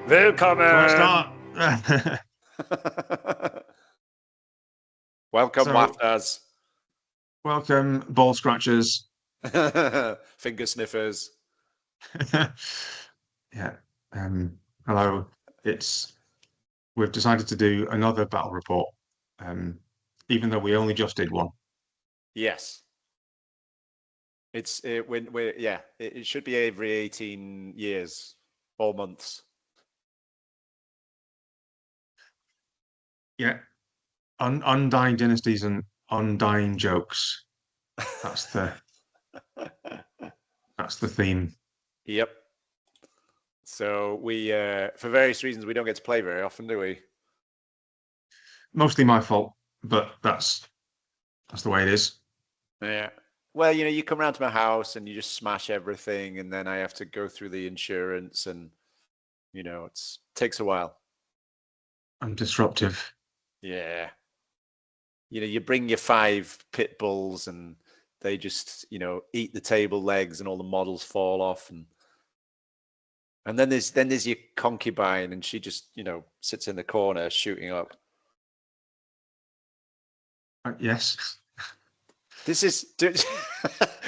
Willkommen. So I start. Welcome, So- wafters. Welcome, ball scratchers. Finger sniffers. Yeah. Hello. We've decided to do another battle report, even though we only just did one. Yes. It should be every 18 years or months. Yeah. Undying dynasties and undying jokes. That's the theme. Yep. So we, for various reasons, we don't get to play very often, do we? Mostly my fault, but that's the way it is. Yeah. Well, you come around to my house and you just smash everything, and then I have to go through the insurance, and it takes a while. I'm disruptive. Yeah. You bring your 5 pit bulls, and they just, eat the table legs, and all the models fall off, and then there's your concubine, and she just, sits in the corner shooting up. Yes. This is.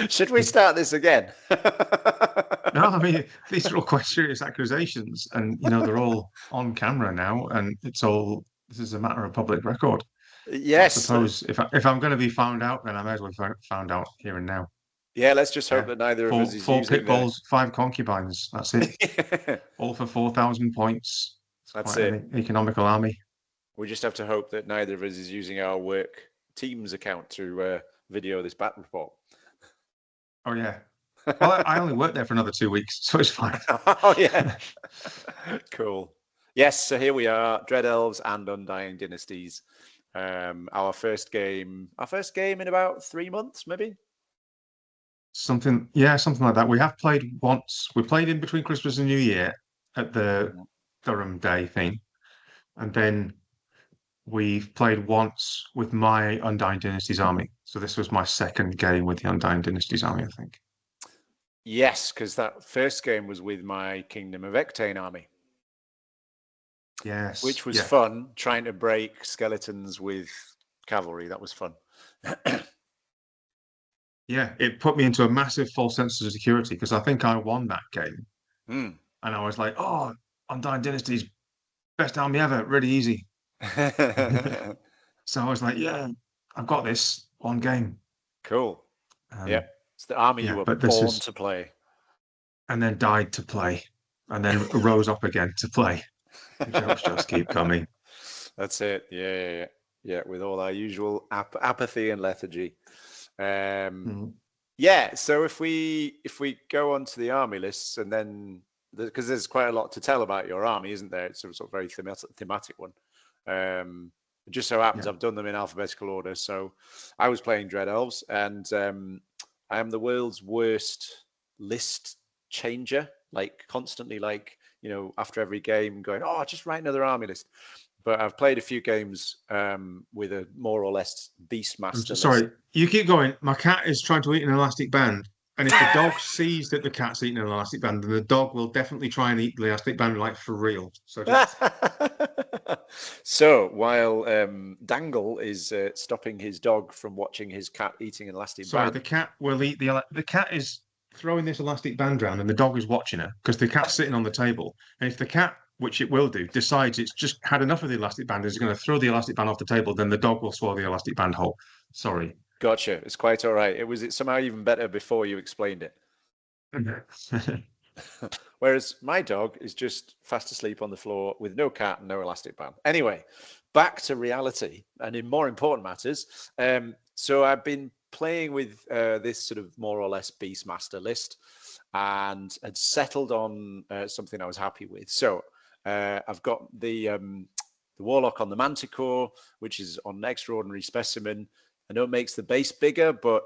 Should we start this again? No, I mean, these are all quite serious accusations, and they're all on camera now, and this is a matter of public record. Yes. I suppose if I'm going to be found out, then I may as well be found out here and now. Yeah, let's just hope that neither of us is four using pit bulls, 5 concubines. That's it. All for 4,000 points. That's quite it. An economical army. We just have to hope that neither of us is using our work Teams account to video this battle report. Oh yeah. Well, I only worked there for another 2 weeks, so it's fine. Oh yeah. Cool. Yes, so here we are, Dread Elves and Undying Dynasties. Our first game in about 3 months, maybe. Something like that. We have played once. We played in between Christmas and New Year at the Durham Day thing, and then we've played once with my Undying Dynasties army. So this was my second game with the Undying Dynasties army, I think. Yes, because that first game was with my Kingdom of Ectane army. Yes. Which was fun, trying to break skeletons with cavalry. That was fun. Yeah, it put me into a massive false sense of security because I think I won that game. Mm. And I was like, oh, Undying Dynasties, best army ever, really easy. So I was like, yeah, I've got this one game. Cool. Yeah, it's the army you were born to play. And then died to play. And then rose up again to play. The jokes just keep coming. That's it. Yeah. With all our usual apathy and lethargy. Yeah. So if we go on to the army lists, and then because there's quite a lot to tell about your army, isn't there? It's a sort of very thematic one. It just so happens I've done them in alphabetical order. So I was playing Dread Elves, and I am the world's worst list changer. Like constantly, after every game, going, "Oh, just write another army list." But I've played a few games with a more or less Beastmaster. Sorry, you keep going. My cat is trying to eat an elastic band. And if the dog sees that the cat's eating an elastic band, then the dog will definitely try and eat the elastic band like for real. So just... So while Dangle is stopping his dog from watching his cat eating an elastic band. The cat will eat the cat is throwing this elastic band around, and the dog is watching her because the cat's sitting on the table. And if the cat, which it will do, decides it's just had enough of the elastic band, is going to throw the elastic band off the table, then the dog will swallow the elastic band whole. Sorry. Gotcha. It's quite all right. It somehow even better before you explained it. Whereas my dog is just fast asleep on the floor with no cat and no elastic band. Anyway, back to reality and in more important matters. So I've been playing with this sort of more or less Beastmaster list, and had settled on something I was happy with. So I've got the Warlock on the Manticore, which is on Extraordinary Specimen. I know it makes the base bigger, but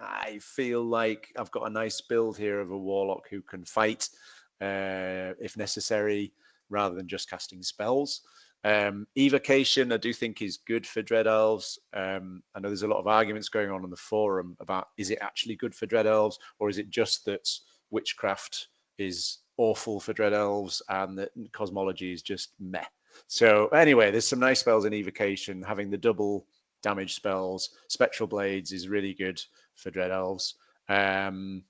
I feel like I've got a nice build here of a Warlock who can fight if necessary, rather than just casting spells. Evocation, I do think, is good for Dread Elves. I know there's a lot of arguments going on the forum about, is it actually good for Dread Elves, or is it just that Witchcraft is awful for Dread Elves, and the cosmology is just meh. So anyway, there's some nice spells in Evocation. Having the double damage spells, Spectral Blades is really good for Dread Elves. And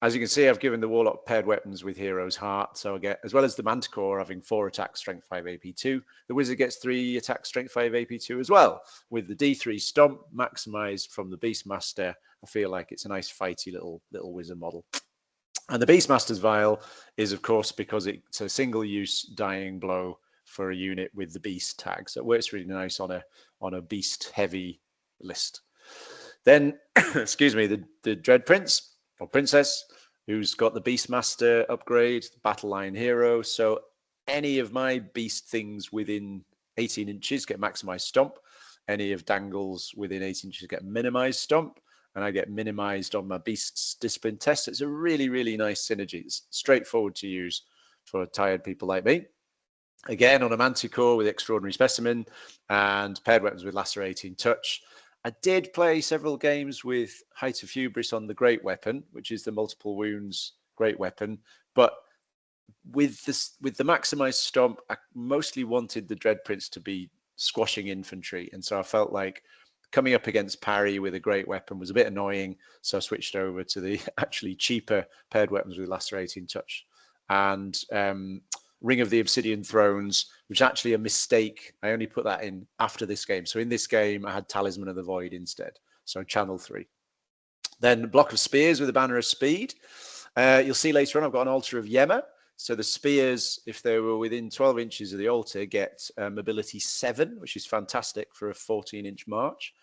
as you can see, I've given the Warlock paired weapons with Hero's Heart. So I get, as well as the Manticore having 4 attack, strength 5, AP2, the Wizard gets 3 attack, strength 5, AP2 as well. With the D3 Stomp maximized from the Beastmaster, I feel like it's a nice fighty little Wizard model. And the Beastmaster's Vial is, of course, because it's a single-use dying blow for a unit with the Beast tag. So it works really nice on a Beast-heavy list. Then, excuse me, the Dread Prince or Princess, who's got the Beastmaster upgrade, Battle Line Hero. So any of my Beast things within 18 inches get maximized Stomp. Any of Dangle's within 18 inches get minimized Stomp. And I get minimized on my Beast's Discipline test. It's a really, really nice synergy. It's straightforward to use for tired people like me. Again, on a Manticore with Extraordinary Specimen and paired weapons with Lacerating Touch. I did play several games with Height of Hubris on the Great Weapon, which is the multiple wounds Great Weapon. But with the maximized Stomp, I mostly wanted the Dread Prince to be squashing infantry. And so I felt like coming up against parry with a great weapon was a bit annoying, so I switched over to the actually cheaper paired weapons with Lacerating Touch. And Ring of the Obsidian Thrones, which is actually a mistake. I only put that in after this game. So in this game, I had Talisman of the Void instead. So Channel 3. Then Block of Spears with a Banner of Speed. You'll see later on, I've got an Altar of Yema. So the spears, if they were within 12 inches of the altar, get mobility 7, which is fantastic for a 14-inch march.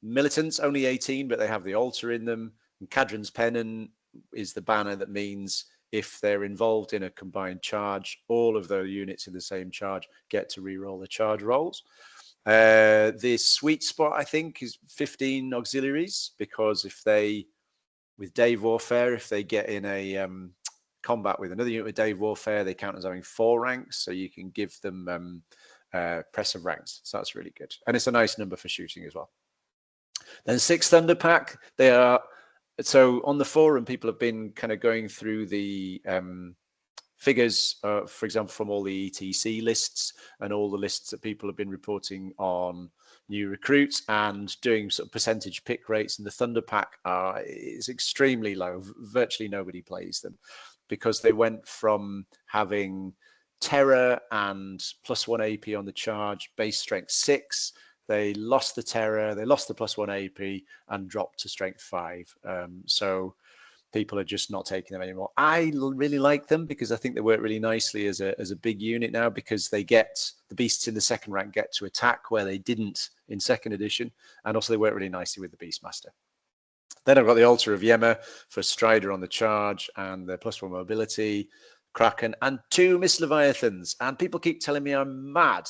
Militants, only 18, but they have the altar in them. And Cadron's Pennon is the banner that means if they're involved in a combined charge, all of the units in the same charge get to re-roll the charge rolls. The sweet spot, I think, is 15 auxiliaries, because if they, with Dave Warfare, if they get in a combat with another unit with Dave Warfare, they count as having 4 ranks, so you can give them press of ranks. So that's really good. And it's a nice number for shooting as well. Then 6 Thunder Pack. They are, so on the forum, people have been kind of going through the figures, for example, from all the ETC lists and all the lists that people have been reporting on new recruits and doing sort of percentage pick rates. And the Thunder Pack is extremely low. Virtually nobody plays them, because they went from having Terror and +1 AP on the charge, base strength 6. They lost the Terror, they lost the +1 AP and dropped to strength 5. So people are just not taking them anymore. I really like them because I think they work really nicely as a big unit now, because they get the beasts in the second rank get to attack where they didn't in second edition. And also they work really nicely with the Beastmaster. Then I've got the Altar of Yema for Strider on the charge and the +1 mobility, Kraken, and 2 Mist Leviathans. And people keep telling me I'm mad,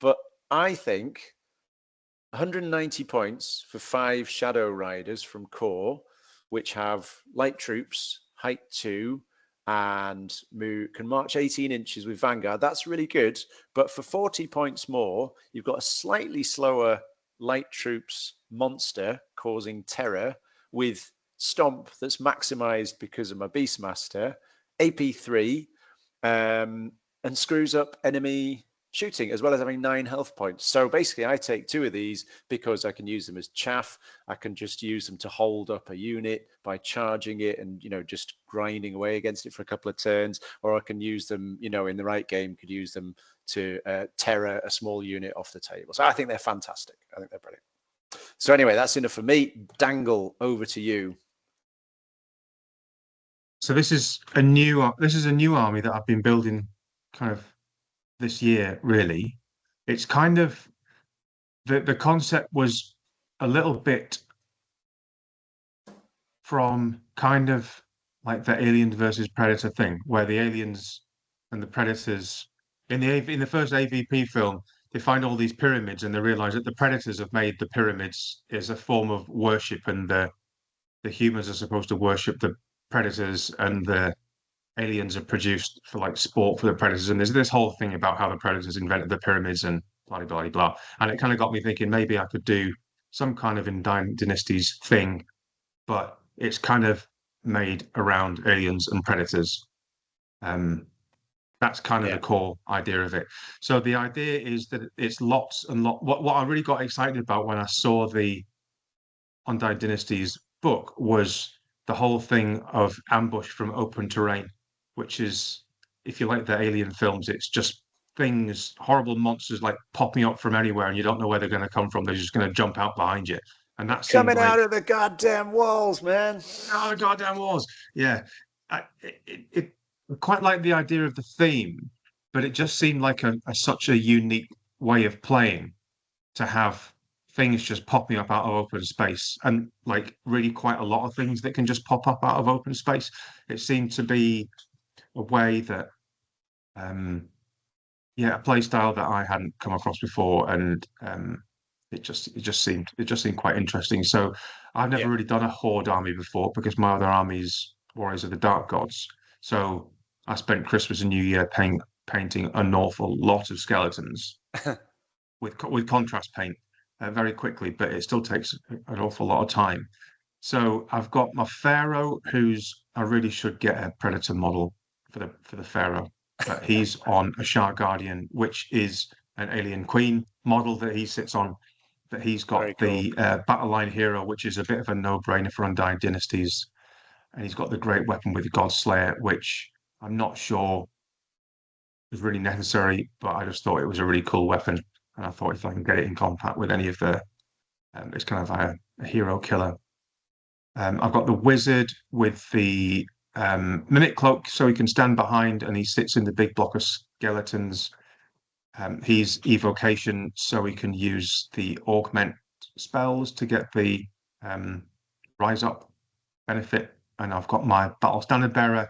but I think 190 points for 5 Shadow Riders from Core, which have light troops, height 2, and can march 18 inches with Vanguard. That's really good. But for 40 points more, you've got a slightly slower light troops monster causing terror with Stomp that's maximized because of my Beastmaster, AP3, and screws up enemy shooting, as well as having 9 health points. So basically I take 2 of these because I can use them as chaff. I can just use them to hold up a unit by charging it and, you know, just grinding away against it for a couple of turns, or I can use them, you know, in the right game, could use them to terror a small unit off the table. So I think they're fantastic. I think they're brilliant. So anyway, that's enough for me. Dangle, over to you. So this is a new army that I've been building kind of this year, really. It's kind of the concept was a little bit from kind of like the Aliens versus Predator thing, where the aliens and the predators in the first AVP film, they find all these pyramids and they realize that the predators have made the pyramids as a form of worship, and the humans are supposed to worship the predators, and the aliens are produced for like sport for the predators. And there's this whole thing about how the predators invented the pyramids and blah blah blah. And it kind of got me thinking maybe I could do some kind of in Dynasties thing, but it's kind of made around aliens and predators. That's kind of the Yeah. core idea of it. So the idea is that it's lots and lot. What I really got excited about when I saw the Undying Dynasties book was the whole thing of ambush from open terrain, which is, if you like the Alien films, it's just things, horrible monsters like popping up from anywhere, and you don't know where they're going to come from. They're just going to jump out behind you, and They're that seemed coming like, out of the goddamn walls, man. oh, the goddamn wars. Yeah, it quite like the idea of the theme, but it just seemed like such a unique way of playing to have things just popping up out of open space, and like really quite a lot of things that can just pop up out of open space. It seemed to be a way that, um, yeah, a play style that I hadn't come across before, and it just seemed quite interesting. So I've never Yeah. really done a horde army before because my other armies Warriors of the Dark Gods. So I spent Christmas and New Year painting an awful lot of skeletons with contrast paint very quickly, but it still takes an awful lot of time. So I've got my Pharaoh, who's I really should get a Predator model for the Pharaoh, but he's on a Shard Guardian, which is an Alien Queen model that he sits on. But he's Very got cool. the Battle Line Hero, which is a bit of a no-brainer for Undying Dynasties, and he's got the Great Weapon with God Slayer, which I'm not sure was really necessary, but I just thought it was a really cool weapon. And I thought if I can get it in compact with any of it's kind of a hero killer. I've got the wizard with the mimic cloak, so he can stand behind and he sits in the big block of skeletons. He's evocation, so he can use the augment spells to get the um, rise up benefit. And I've got my battle standard bearer.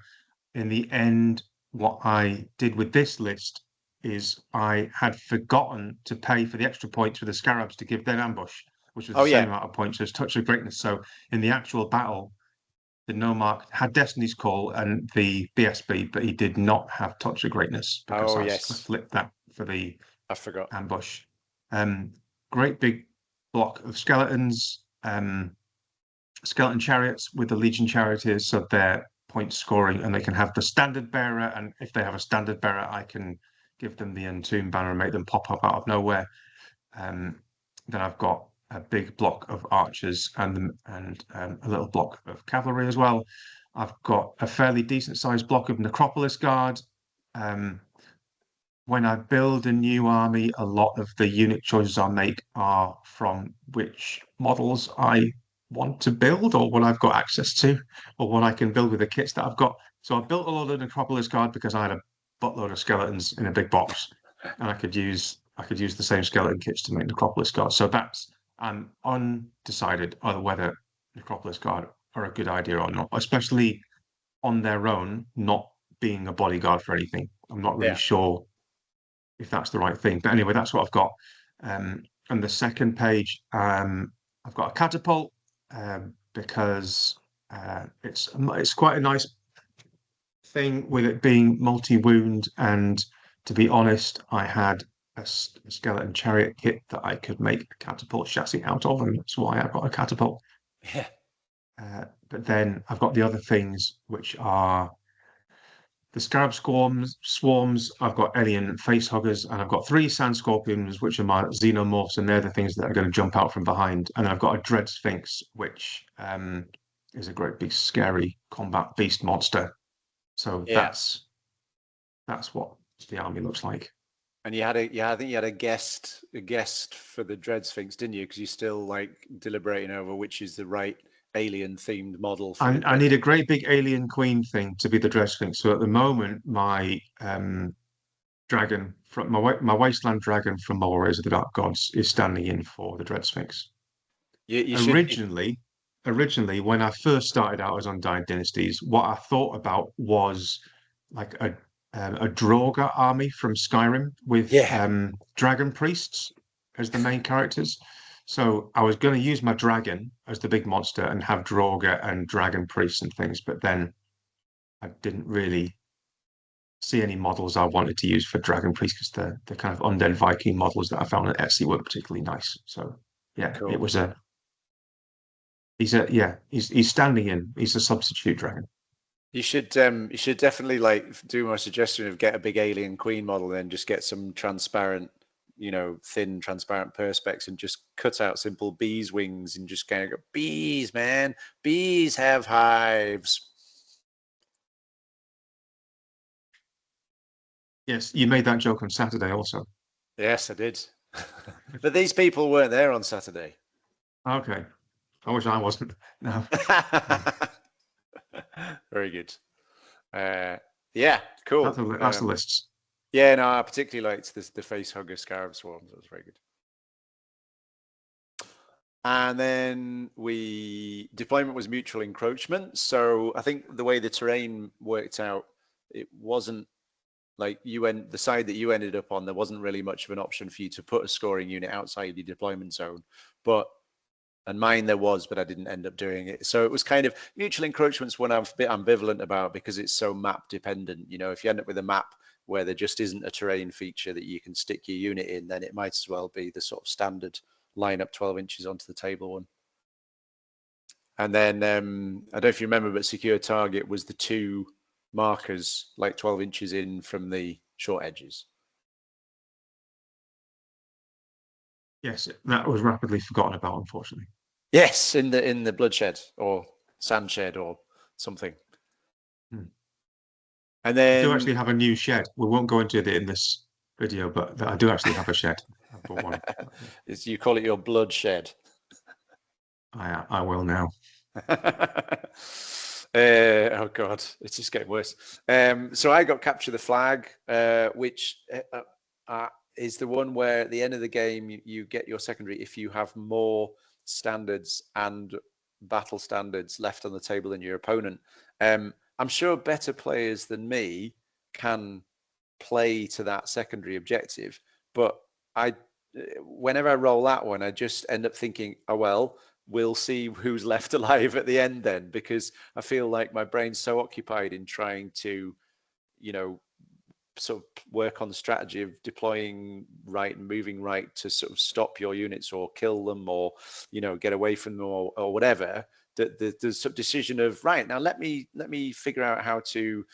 In the end, what I did with this list is I had forgotten to pay for the extra points for the scarabs to give them ambush, which was Oh the same yeah. amount of points as Touch of Greatness. So in the actual battle, the Nomarch had Destiny's Call and the BSB, but he did not have Touch of Greatness because Oh I yes. flipped that for the I forgot. ambush. Um, Great big block of skeletons. Skeleton chariots with the Legion charioteers, so they're point scoring, and they can have the standard bearer. And if they have a standard bearer, I can give them the Entomb banner and make them pop up out of nowhere. Then I've got a big block of archers and a little block of cavalry as well. I've got a fairly decent sized block of Necropolis Guard. Um, when I build a new army, a lot of the unit choices I make are from which models I want to build or what I've got access to or what I can build with the kits that I've got. So I built a lot of Necropolis Guard because I had a buttload of skeletons in a big box and I could use the same skeleton kits to make Necropolis Guard. So I'm undecided on whether Necropolis Guard are a good idea or not, especially on their own, not being a bodyguard for anything. I'm not really Yeah. sure if that's the right thing. But anyway, that's what I've got. And the second page, I've got a catapult because it's quite a nice thing with it being multi-wound. And to be honest, I had a skeleton chariot kit that I could make a catapult chassis out of, and that's why I've got a catapult. Yeah. But then I've got the other things, which are the scarab swarms. I've got alien facehuggers, and I've got 3 sand scorpions, which are my xenomorphs, and they're the things that are going to jump out from behind. And then I've got a dread sphinx, which is a great big scary combat beast monster. So Yeah. that's what the army looks like. And you had a yeah, I think you had a guest for the Dread Sphinx, didn't you? Because you're still like deliberating over which is the right alien themed model for the I Dread need a Sphinx. great big alien queen thing to be the dread sphinx. So at the moment, my dragon from my wasteland dragon from my Warriors of the Dark Gods is standing in for the dread sphinx. You should. Originally, when I first started out as Undying Dynasties, what I thought about was like a Draugr army from Skyrim with Yeah. dragon priests as the main characters. So I was going to use my dragon as the big monster and have Draugr and dragon priests and things, but then I didn't really see any models I wanted to use for dragon priests because the kind of undead Viking models that I found on Etsy weren't particularly nice. So yeah, it Cool. was a He's standing in. He's a substitute dragon. You should definitely like do my suggestion of get a big alien queen model, and then just get some transparent, thin transparent perspex, and just cut out simple bees wings and just kind of go, bees, man, bees have hives. Yes, you made that joke on Saturday also. Yes, I did. But these people weren't there on Saturday. Okay. I wish I wasn't. No. Very good. Yeah, cool. That's the lists. Yeah, no, I particularly liked the face hugger scarab swarms. That was very good. And then deployment was mutual encroachment. So I think the way the terrain worked out, it wasn't like the side that you ended up on, there wasn't really much of an option for you to put a scoring unit outside your deployment zone. And mine there was, but I didn't end up doing it. So it was kind of mutual encroachment's one I'm a bit ambivalent about, because it's so map dependent. If you end up with a map where there just isn't a terrain feature that you can stick your unit in, then it might as well be the sort of standard line up 12 inches onto the table one. And then I don't know if you remember, but secure target was the 2 markers like 12 inches in from the short edges. Yes, that was rapidly forgotten about, unfortunately. Yes, in the bloodshed or sandshed or something. And then I do actually have a new shed. We won't go into it in this video, but I do actually have a shed. I bought one. You call it your bloodshed. I will now. Oh God, it's just getting worse. So I got capture the flag, which is the one where at the end of the game you get your secondary if you have more standards and battle standards left on the table than your opponent. I'm sure better players than me can play to that secondary objective, but whenever I roll that one, I just end up thinking, oh well, we'll see who's left alive at the end then, because I feel like my brain's so occupied in trying to, sort of work on the strategy of deploying right and moving right to sort of stop your units or kill them, or get away from them, or whatever. The sort of decision of, right, now let me figure out how to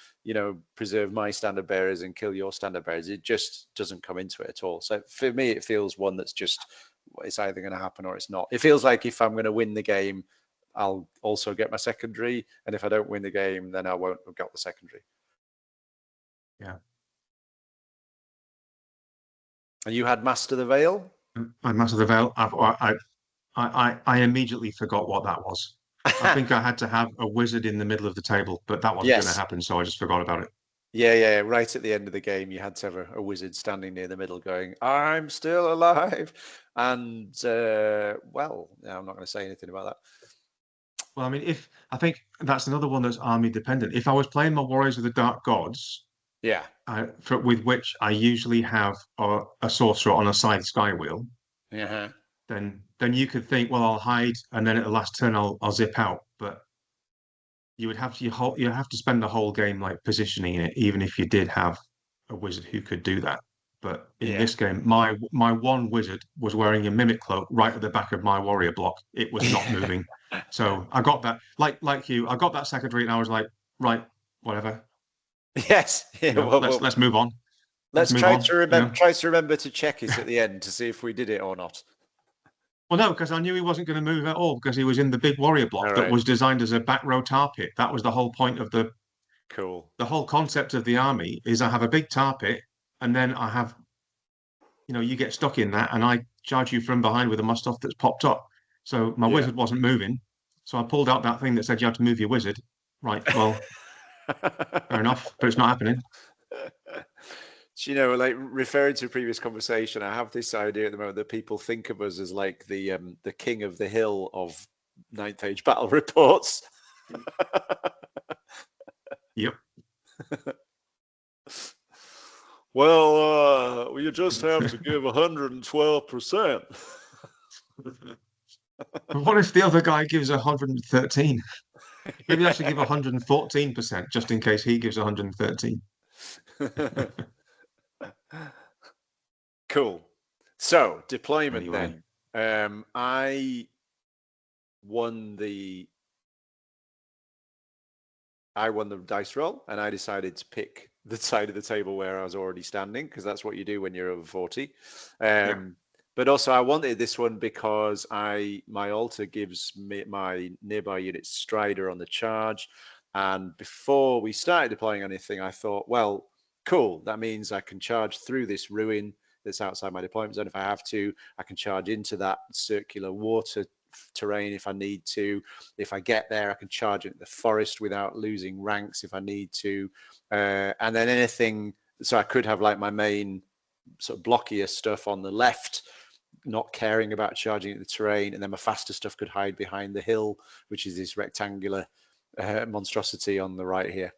preserve my standard bearers and kill your standard bearers, it just doesn't come into it at all. So for me, it feels one that's just, it's either going to happen or it's not. It feels like if I'm going to win the game, I'll also get my secondary, and if I don't win the game, then I won't have got the secondary. Yeah. And you had Master the Veil? I Master the Veil. I immediately forgot what that was. I think I had to have a wizard in the middle of the table, but that wasn't going to happen, so I just forgot about it. Yeah. Right at the end of the game, you had to have a wizard standing near the middle going, I'm still alive. And, well, I'm not going to say anything about that. Well, I mean, I think that's another one that's army dependent. If I was playing my Warriors of the Dark Gods, yeah, with which I usually have a sorcerer on a side sky wheel, then you could think, well, I'll hide, and then at the last turn I'll zip out. But you would have to spend the whole game like positioning it, even if you did have a wizard who could do that. But in this game, my one wizard was wearing a mimic cloak right at the back of my warrior block. It was not moving. So I got that, like you, I got that secondary, and I was like, right, whatever. Yes. Yeah, let's move on. Let's try to remember. Try to remember to check it at the end to see if we did it or not. Well, no, because I knew he wasn't going to move at all, because he was in the big warrior block that was designed as a back row tar pit. That was the whole point of the The whole concept of the army is I have a big tar pit, and then I have, you get stuck in that, and I charge you from behind with a must-off that's popped up. So my wizard wasn't moving, so I pulled out that thing that said you had to move your wizard. Right, well, fair enough, but it's not happening. Like referring to a previous conversation, I have this idea at the moment that people think of us as like the king of the hill of ninth age battle reports. Yep. Well, you just have to give 112%. What if the other guy gives 113? Maybe I should give 114%, just in case he gives 113. Cool. So deployment then. I won the dice roll, and I decided to pick the side of the table where I was already standing, because that's what you do when you're over 40. But also I wanted this one because my altar gives me my nearby unit Strider on the charge. And before we started deploying anything, I thought, well, cool, that means I can charge through this ruin that's outside my deployment zone if I have to. I can charge into that circular water terrain if I need to. If I get there, I can charge into the forest without losing ranks if I need to. And then anything, so I could have like my main sort of blockier stuff on the left, not caring about charging into the terrain, and then my faster stuff could hide behind the hill, which is this rectangular monstrosity on the right here.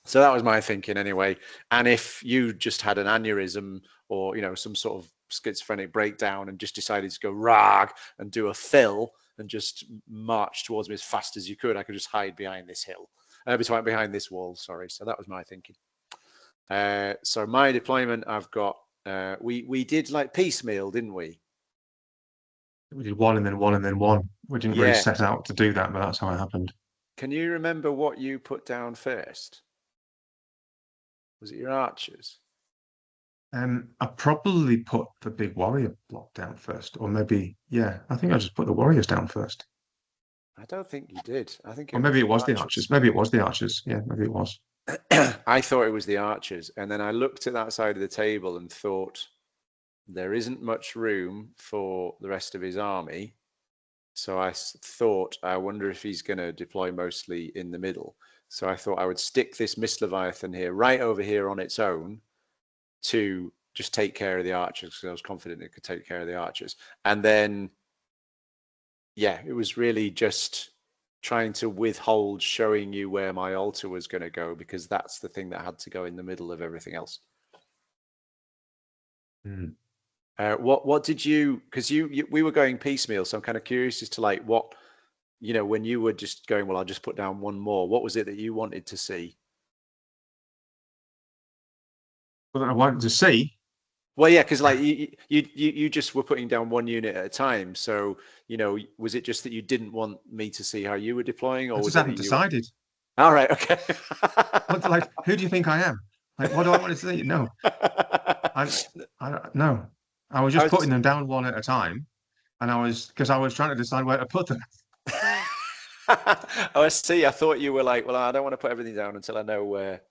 So that was my thinking anyway. And if you just had an aneurysm or, you know, some sort of schizophrenic breakdown and just decided to go rag and do a fill and just march towards me as fast as you could, I could just hide behind this hill, behind this wall, sorry. So that was my thinking. So my deployment, I've got, we did like piecemeal, didn't we? We did one and then one and then one. We didn't really set out to do that, but that's how it happened. Can you remember what you put down first? Was it your archers? I probably put the big warrior block down first, or maybe, yeah, I think I just put the warriors down first. I don't think you did. I think or maybe it was the archers. Maybe it was the archers. Yeah, maybe it was. I thought it was the archers. And then I looked at that side of the table and thought, there isn't much room for the rest of his army. So I thought, I wonder if he's going to deploy mostly in the middle. So I thought I would stick this Mist Leviathan here, right over here on its own, to just take care of the archers, because I was confident it could take care of the archers. And then, yeah, it was really just trying to withhold showing you where my altar was going to go, because that's the thing that had to go in the middle of everything else. What did you, because we were going piecemeal, so I'm kind of curious as to like what, you know, when you were just going, well, I'll just put down one more, what was it that you wanted to see? What I wanted to see? Well, yeah, because like you just were putting down one unit at a time. So, you know, was it just that you didn't want me to see how you were deploying, or I was just it hadn't that decided. All right, okay. Like, who do you think I am? Like, what do I want to see? No, no. I was just putting them down one at a time, and because I was trying to decide where to put them. Oh, I see. I thought you were like, well, I don't want to put everything down until I know where,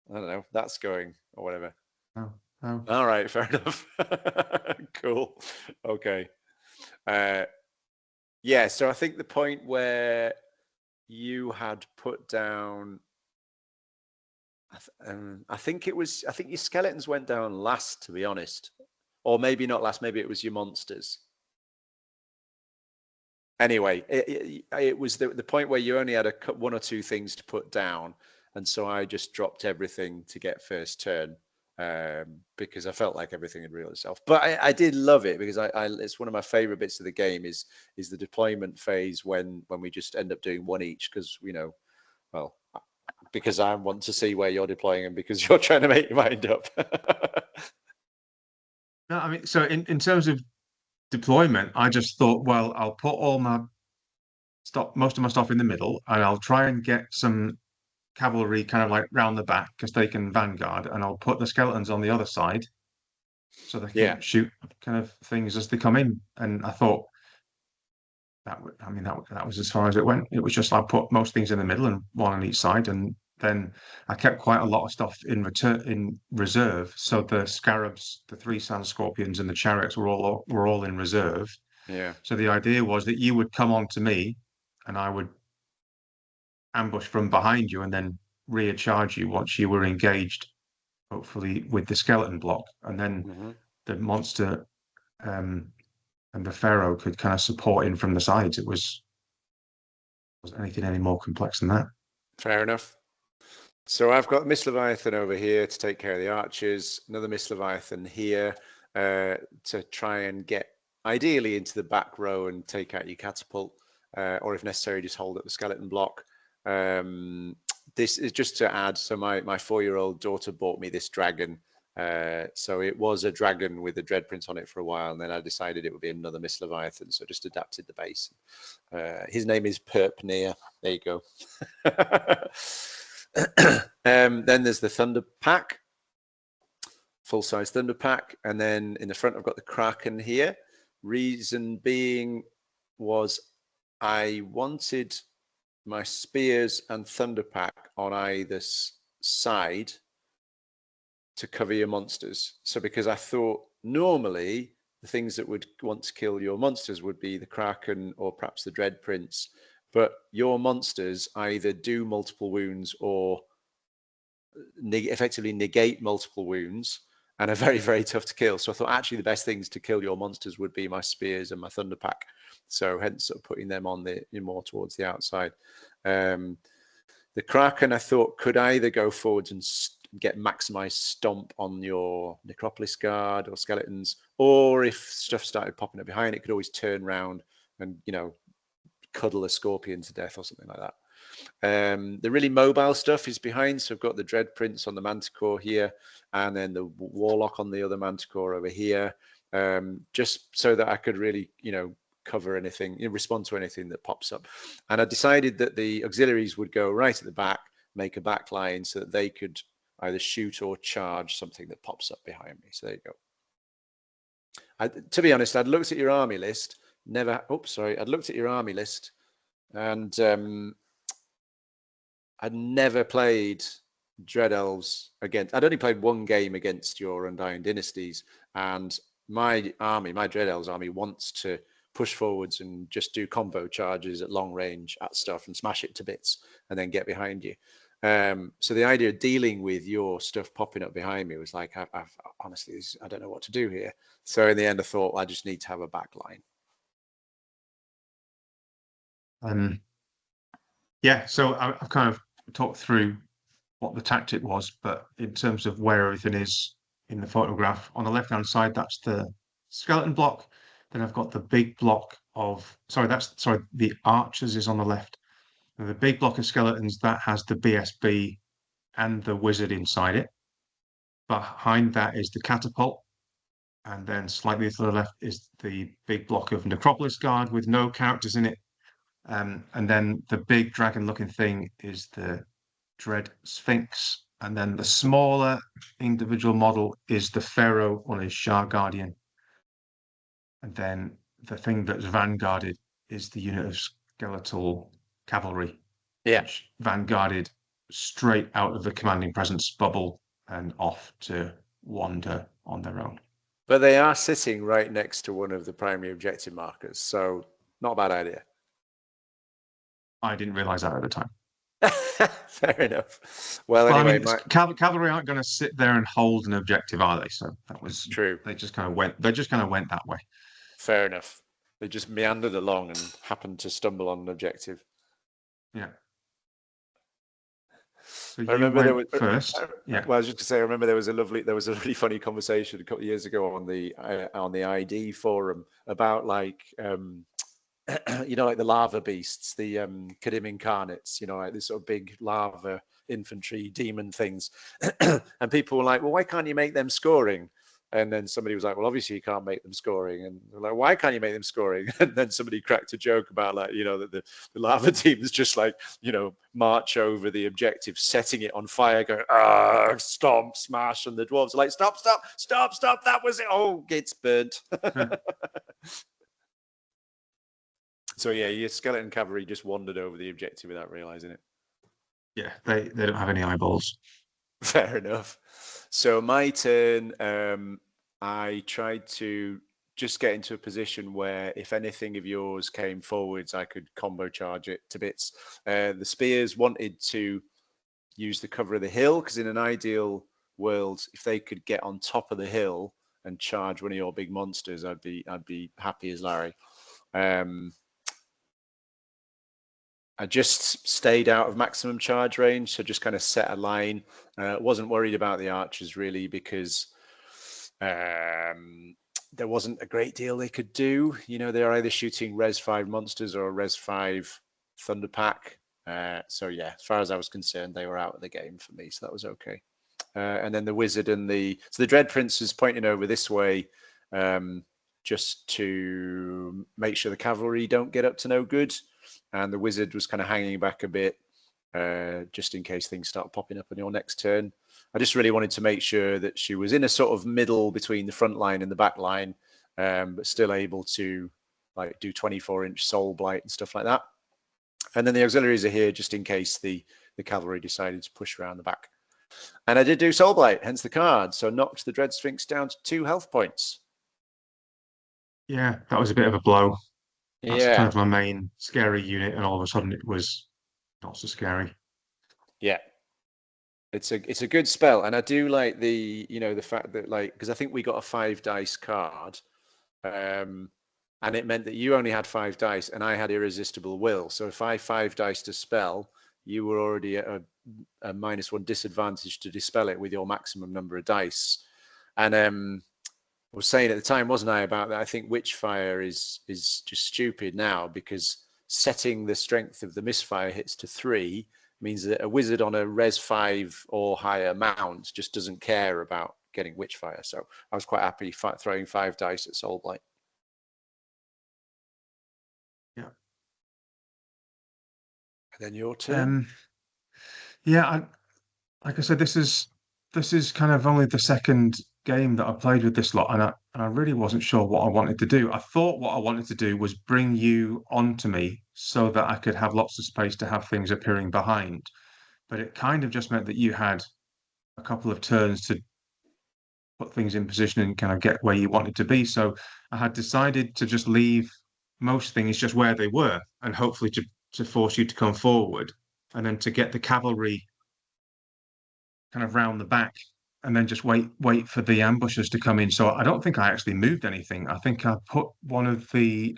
I don't know, that's going or whatever. Oh, oh. All right, fair enough. Cool. Okay. Yeah, so I think the point where you had put down, I think your skeletons went down last, to be honest, or maybe not last. Maybe it was your monsters. Anyway, it was the point where you only had one or two things to put down, and so I just dropped everything to get first turn, because I felt like everything had revealed itself. But I did love it, because it's one of my favorite bits of the game is the deployment phase when we just end up doing one each, because, you know, well, because I want to see where you're deploying and because you're trying to make your mind up. No, I mean, so in terms of deployment, I just thought, well, I'll put most of my stuff in the middle, and I'll try and get some cavalry kind of like round the back because they can vanguard, and I'll put the skeletons on the other side so they can shoot kind of things as they come in. And I thought that was as far as it went. It was just I put most things in the middle and one on each side, and then I kept quite a lot of stuff in reserve. So the scarabs, the 3 sand scorpions, and the chariots were all in reserve. Yeah. So the idea was that you would come on to me, and I would ambush from behind you and then rear charge you once you were engaged, hopefully with the skeleton block, and then the monster and the pharaoh could kind of support in from the sides. It wasn't anything any more complex than that. Fair enough. So I've got Mist Leviathan over here to take care of the archers, another Mist Leviathan here to try and get ideally into the back row and take out your catapult, or if necessary, just hold up the skeleton block. This is just to add, so my 4-year-old daughter bought me this dragon, So it was a dragon with a dread prince on it for a while, and then I decided it would be another Mist Leviathan, so just adapted the base. His name is Perpnir. There you go. Then there's the Thunder Pack, full-size Thunder Pack, and then in the front I've got the Kraken here. Reason being was I wanted my Spears and Thunder Pack on either side to cover your monsters. So because I thought normally the things that would want to kill your monsters would be the Kraken or perhaps the Dread Prince, but your monsters either do multiple wounds or effectively negate multiple wounds and are very, very tough to kill. So I thought actually the best things to kill your monsters would be my Spears and my Thunder Pack. So hence sort of putting them on the more towards the outside. The Kraken I thought could either go forwards and get maximized stomp on your Necropolis Guard or skeletons, or if stuff started popping up behind, it could always turn around and, you know, cuddle a scorpion to death or something like that. The really mobile stuff is behind. So I've got the Dread Prince on the Manticore here, and then the Warlock on the other Manticore over here, just so that I could really, you know, cover anything, respond to anything that pops up. And I decided that the auxiliaries would go right at the back, make a back line so that they could either shoot or charge something that pops up behind me. So there you go. To be honest, I'd looked at your army list, I'd looked at your army list, and I'd never played Dread Elves against. I'd only played one game against your Undying Dynasties, and my Dread Elves army wants to push forwards and just do combo charges at long range at stuff and smash it to bits and then get behind you. So the idea of dealing with your stuff popping up behind me was like, I've honestly, I don't know what to do here. So in the end, I thought I just need to have a back line. Yeah, so I've kind of talked through what the tactic was, but in terms of where everything is in the photograph, on the left-hand side, that's the skeleton block. Then I've got the big block of, the archers is on the left. And the big block of skeletons, that has the BSB and the wizard inside it. Behind that is the catapult. And then slightly to the left is the big block of Necropolis Guard with no characters in it. And then the big dragon-looking thing is the Dread Sphinx. And then the smaller individual model is the Pharaoh on his Shah Guardian. And then the thing that's vanguarded is the unit of skeletal cavalry. Yeah. Which vanguarded straight out of the commanding presence bubble and off to wander on their own. But they are sitting right next to one of the primary objective markers, so not a bad idea. I didn't realize that at the time. Fair enough. Well, anyway, I mean, cavalry aren't going to sit there and hold an objective, are they? So that was true. They just kind of went that way. Fair enough. They just meandered along and happened to stumble on an objective. Yeah. So I remember there was first. Yeah. Well, I was just to say, I remember there was a really funny conversation a couple of years ago on the ID forum about like you know, like the lava beasts, the Kadim incarnates, you know, like this sort of big lava infantry demon things. And people were like, well, why can't you make them scoring? And then somebody was like, well, obviously you can't make them scoring. And they're like, why can't you make them scoring? And then somebody cracked a joke about like, you know, that the lava teams just like, you know, march over the objective, setting it on fire, going, stomp, smash. And the dwarves are like, stop, that was it. Oh, it's burnt. So yeah, your skeleton cavalry just wandered over the objective without realizing it. Yeah, they don't have any eyeballs. Fair enough. So my turn, I tried to just get into a position where if anything of yours came forwards, I could combo charge it to bits. The spears wanted to use the cover of the hill because in an ideal world, if they could get on top of the hill and charge one of your big monsters, I'd be happy as Larry. I just stayed out of maximum charge range, so just kind of set a line. Wasn't worried about the archers really because there wasn't a great deal they could do. You know, they're either shooting Res 5 monsters or Res 5 Thunder Pack. So yeah, as far as I was concerned, they were out of the game for me, so that was okay. and then the wizard and the Dread Prince is pointing over this way, just to make sure the cavalry don't get up to no good, and the wizard was kind of hanging back a bit, just in case things start popping up on your next turn. I just really wanted to make sure that she was in a sort of middle between the front line and the back line, but still able to like do 24-inch soul blight and stuff like that. And then the auxiliaries are here just in case the cavalry decided to push around the back. And I did do soul blight, hence the card. So knocked the Dread Sphinx down to 2 health points. Yeah, that was a bit of a blow. That's kind Yeah, of my main scary unit, and all of a sudden it was not so scary. yeah. It's a good spell, and I do like the the fact that like because I think we got a 5 dice card, and it meant that you only had 5 dice and I had irresistible will. So if I 5 dice to spell, you were already at a -1 disadvantage to dispel it with your maximum number of dice. And I was saying at the time, wasn't I, about that? I think Witchfire is just stupid now because setting the strength of the misfire hits to 3 means that a wizard on a res 5 or higher mount just doesn't care about getting Witchfire. So I was quite happy throwing 5 dice at Soul Blight. Yeah. And then your turn. Yeah, like I said, this is kind of only the second game that I played with this lot, and I really wasn't sure what I wanted to do. I thought what I wanted to do was bring you onto me so that I could have lots of space to have things appearing behind. But it kind of just meant that you had a couple of turns to put things in position and kind of get where you wanted to be. So I had decided to just leave most things just where they were, and hopefully to force you to come forward, and then to get the cavalry kind of round the back, and then just wait for the ambushers to come in. So I don't think I actually moved anything. I think I put one of the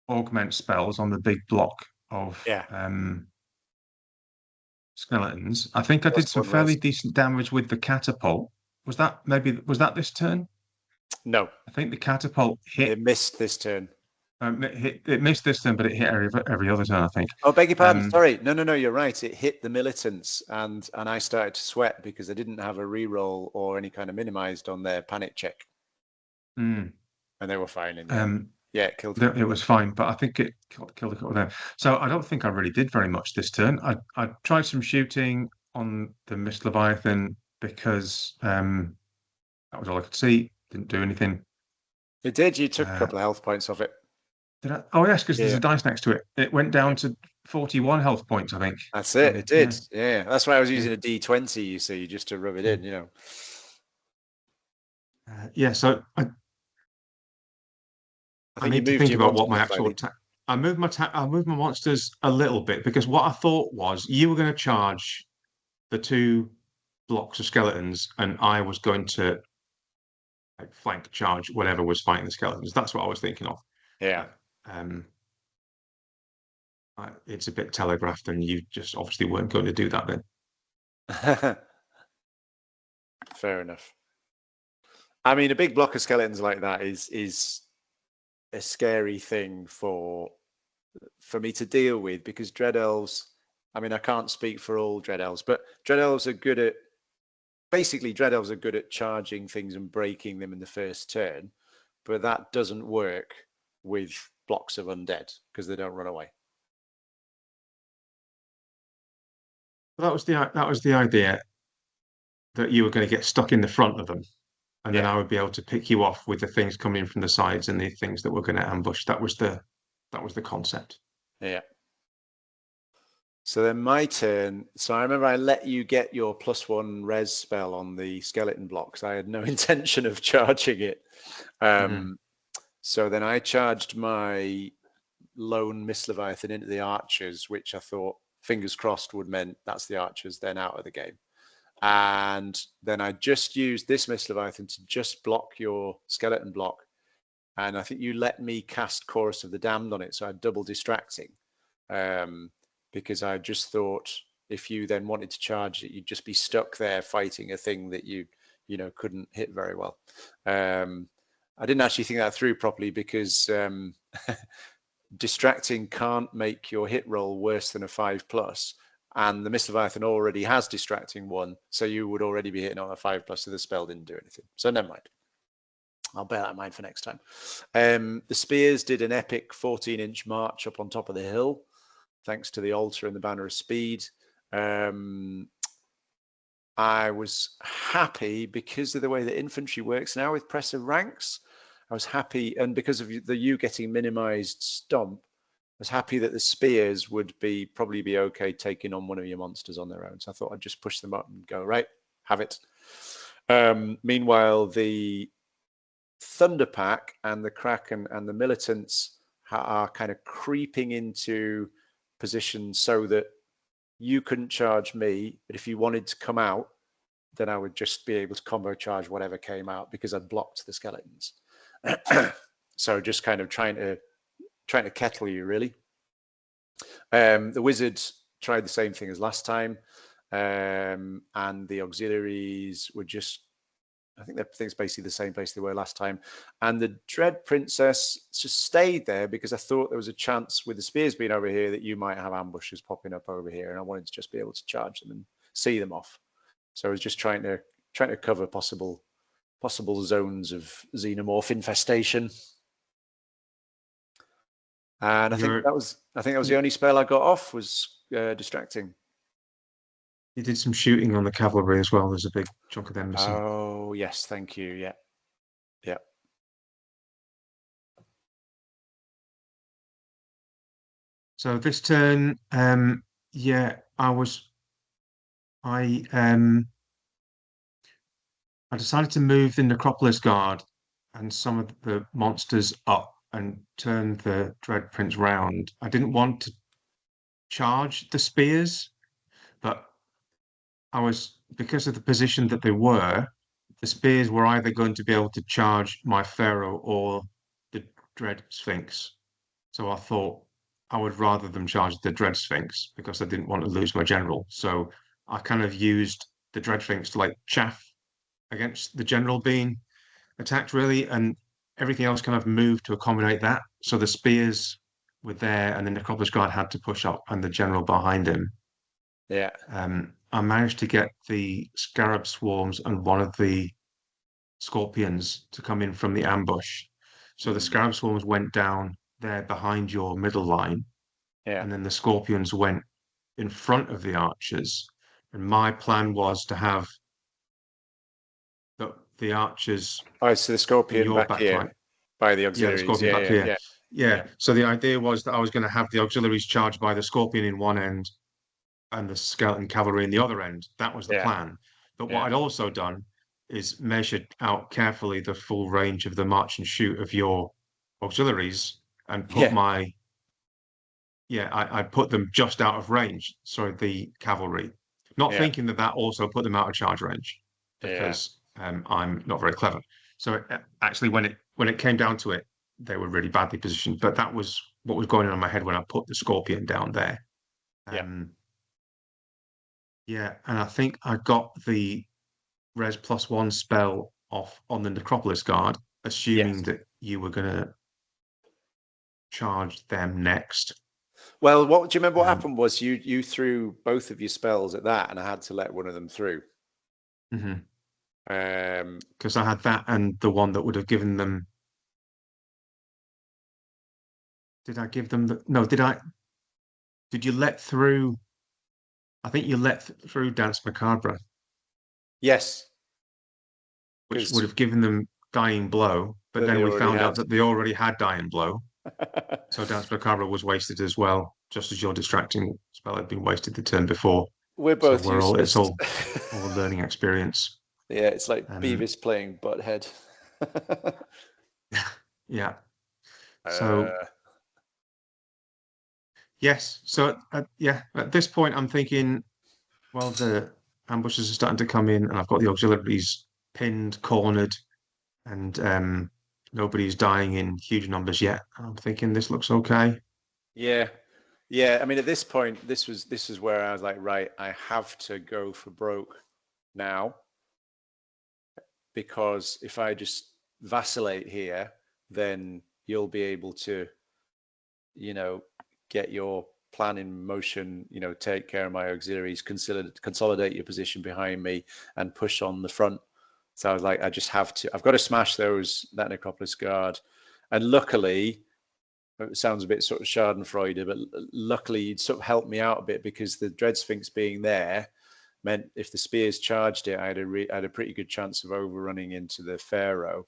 augment spells on the big block of Yeah. Skeletons. I think I did some +1 fairly res. decent damage with the catapult. Was that this turn? No, I think the catapult hit. it missed this turn. It missed this turn, but it hit every other turn, I think. Oh, beg your pardon. Um, Sorry. No, you're right. It hit the militants, and I started to sweat because I didn't have a reroll or any kind of minimized on their panic check, mm, and they were fine in the end. Yeah, it killed it was fine, but I think it killed a couple of them. So I don't think I really did very much this turn. I tried some shooting on the Mist Leviathan because that was all I could see. Didn't do anything. It did. You took a Uh, couple of health points off it. Did I? Oh yes, because there's Yeah, a dice next to it. It went down to 41 health points, I think. that's it. It did. Yeah, Yeah, that's why I was yeah. using a D20. You see, just to rub it in. Yeah, so I I think you need to moved think your about what my monsters actual slightly. I moved my monsters a little bit because what I thought was you were going to charge the 2 blocks of skeletons, and I was going to like flank charge whatever was fighting the skeletons. That's what I was thinking of. Yeah. But, it's a bit telegraphed, and you just obviously weren't going to do that then. Fair enough. I mean, a big block of skeletons like that is a scary thing for me to deal with because Dread Elves. I mean, I can't speak for all Dread Elves, but Dread Elves are good at charging things and breaking them in the first turn, but that doesn't work with blocks of undead because they don't run away. That was the idea, that you were going to get stuck in the front of them, and then Yeah. I would be able to pick you off with the things coming from the sides and the things that were going to ambush. That was the concept. Yeah. So then my turn. So I remember I let you get your +1 res spell on the skeleton blocks. I had no intention of charging it. So then I charged my lone Mist Leviathan into the archers, which I thought, fingers crossed, would mean that's the archers then out of the game. And then I just used this Mist Leviathan to just block your skeleton block. And I think you let me cast Chorus of the Damned on it. So I double distracting. Because I just thought if you then wanted to charge it, you'd just be stuck there fighting a thing that you couldn't hit very well. I didn't actually think that through properly because distracting can't make your hit roll worse than a 5+, and the Mist Leviathan already has distracting 1, so you would already be hitting on a 5+, so the spell didn't do anything. So never mind. I'll bear that in mind for next time. The spears did an epic 14-inch march up on top of the hill, thanks to the altar and the banner of speed. I was happy because of the way the infantry works now with press of ranks. I was happy, and because of the you getting minimized stomp, I was happy that the spears would probably be okay taking on one of your monsters on their own. So I thought I'd just push them up and go, right, have it. Meanwhile, the Thunder Pack and the Kraken and the militants are kind of creeping into position so that you couldn't charge me, but if you wanted to come out, then I would just be able to combo charge whatever came out because I'd blocked the skeletons. So just kind of trying to kettle you, really. The wizards tried the same thing as last time, and the auxiliaries were just, I think it's basically the same place they were last time. And the Dread Princess just stayed there because I thought there was a chance with the spears being over here that you might have ambushes popping up over here, and I wanted to just be able to charge them and see them off. So I was just trying to cover possible zones of xenomorph infestation. And I think that was the only spell I got off was distracting. You did some shooting on the cavalry as well. There's a big chunk of them missing. Oh yes, thank you. Yeah, yeah. So this turn, yeah, I decided to move the Necropolis Guard and some of the monsters up and turn the Dread Prince round. I didn't want to charge the spears, but because of the position that they were, the spears were either going to be able to charge my Pharaoh or the Dread Sphinx. So I thought I would rather them charge the Dread Sphinx because I didn't want to lose my general. So I kind of used the Dread Sphinx to like chaff against the general being attacked, really, and everything else kind of moved to accommodate that. So the spears were there, and the Necropolis Guard had to push up, and the general behind him. Yeah. I managed to get the Scarab Swarms and one of the Scorpions to come in from the ambush. So the Scarab Swarms went down there behind your middle line, and then the Scorpions went in front of the archers. And my plan was to have the archers. Oh, so the Scorpion back here line. by the auxiliaries. Yeah, the Scorpion back here. Yeah. So the idea was that I was going to have the auxiliaries charged by the Scorpion in one end and the skeleton cavalry in the other end. That was the plan. But what I'd also done is measured out carefully the full range of the march and shoot of your auxiliaries and put I put them just out of range. So the cavalry, not thinking that also put them out of charge range because I'm not very clever. So actually, when it came down to it, they were really badly positioned. But that was what was going on in my head when I put the Scorpion down there. Yeah, and I think I got the Res +1 spell off on the Necropolis Guard, assuming that you were going to charge them next. Well, do you remember what happened was you threw both of your spells at that, and I had to let one of them through. Because I had that and the one that would have given them. Did I give them the? No, did I? Did you let through? I think you let through Dance Macabre. Yes. Which would have given them Dying Blow, but then we found out that they already had Dying Blow. So Dance Macabre was wasted as well, just as your distracting spell had been wasted the turn before. We're both it's all a learning experience. Yeah, it's like Beavis playing Butthead. Yeah. So yes. So at this point I'm thinking, well, the ambushes are starting to come in, and I've got the auxiliaries pinned, cornered, and nobody's dying in huge numbers yet. I'm thinking this looks okay. Yeah. I mean, at this point, this is where I was like, right, I have to go for broke now, because if I just vacillate here, then you'll be able to, get your plan in motion, take care of my auxiliaries, consolidate your position behind me, and push on the front. So I was like, I just have to. I've got to smash that Necropolis Guard. And luckily, it sounds a bit sort of Schadenfreude, but luckily it sort of helped me out a bit, because the Dread Sphinx being there meant if the spears charged it, I had a pretty good chance of overrunning into the Pharaoh.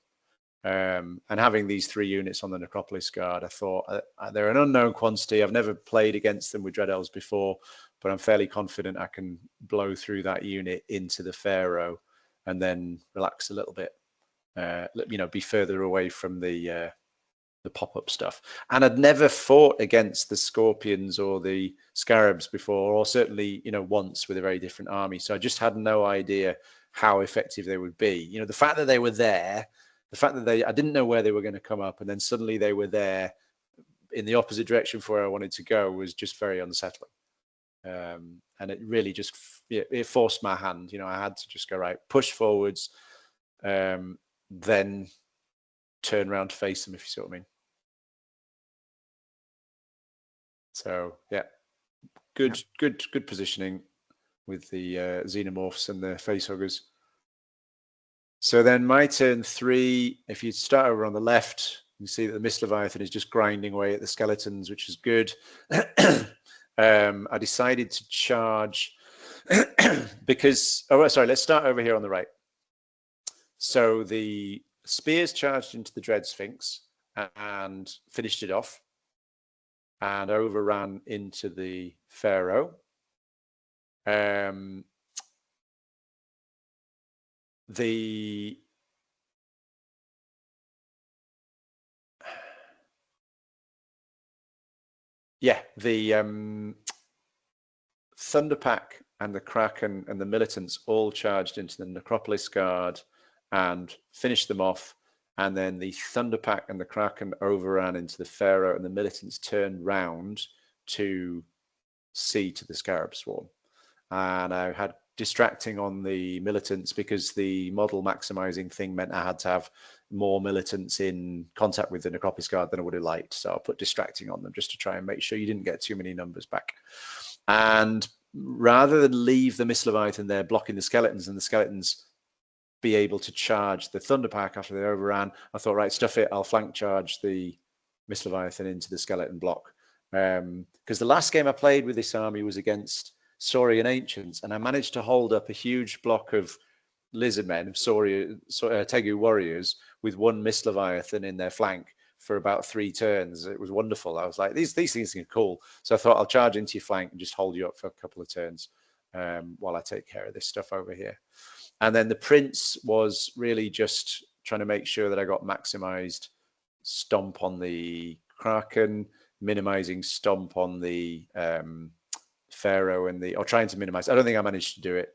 And having these 3 units on the Necropolis Guard, I thought they're an unknown quantity. I've never played against them with Dread Elves before, but I'm fairly confident I can blow through that unit into the Pharaoh and then relax a little bit, be further away from the pop-up stuff. And I'd never fought against the Scorpions or the Scarabs before, or certainly, once with a very different army. So I just had no idea how effective they would be. The fact that they were there, the fact that I didn't know where they were going to come up, and then suddenly they were there in the opposite direction for where I wanted to go, was just very unsettling. And it really just, it forced my hand. I had to just go, right, push forwards, then turn around to face them, if you see what I mean. So yeah, good positioning with the Xenomorphs and the Facehuggers. So then my turn 3, if you start over on the left, you see that the Mist Leviathan is just grinding away at the skeletons, which is good. I decided to charge because, let's start over here on the right. So the spears charged into the Dread Sphinx and finished it off, and overran into the Pharaoh. The Thunderpack and the Kraken and the Militants all charged into the Necropolis Guard and finished them off. And then the Thunderpack and the Kraken overran into the Pharaoh, and the Militants turned round to see to the Scarab Swarm. And I had distracting on the Militants because the model maximizing thing meant I had to have more Militants in contact with the Necropolis Guard than I would have liked. So I put distracting on them just to try and make sure you didn't get too many numbers back. And rather than leave the Mist Leviathan there blocking the skeletons and the skeletons be able to charge the Thunderpack after they overran, I thought, right, stuff it, I'll flank charge the Mist Leviathan into the skeleton block. Because the last game I played with this army was against Saurian Ancients, and I managed to hold up a huge block of Lizardmen, Tegu warriors, with 1 Mist Leviathan in their flank for about 3 turns. It was wonderful. I was like, these things are cool. So I thought I'll charge into your flank and just hold you up for a couple of turns while I take care of this stuff over here. And then the Prince was really just trying to make sure that I got maximized stomp on the Kraken, minimizing stomp on the Pharaoh, or trying to minimize. I don't think I managed to do it.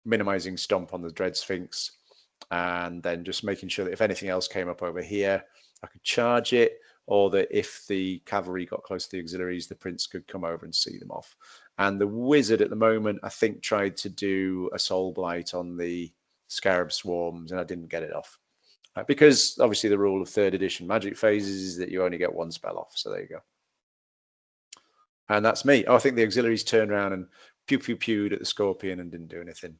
Minimizing stomp on the Dread Sphinx, and then just making sure that if anything else came up over here, I could charge it, or that if the cavalry got close to the auxiliaries, the Prince could come over and see them off. And the Wizard at the moment, I think, tried to do a Soul Blight on the Scarab Swarms, and I didn't get it off. Because obviously the rule of 3rd edition Magic phases is that you only get 1 spell off. So there you go. And that's me. I think the auxiliaries turned around and pew-pew-pewed at the Scorpion and didn't do anything.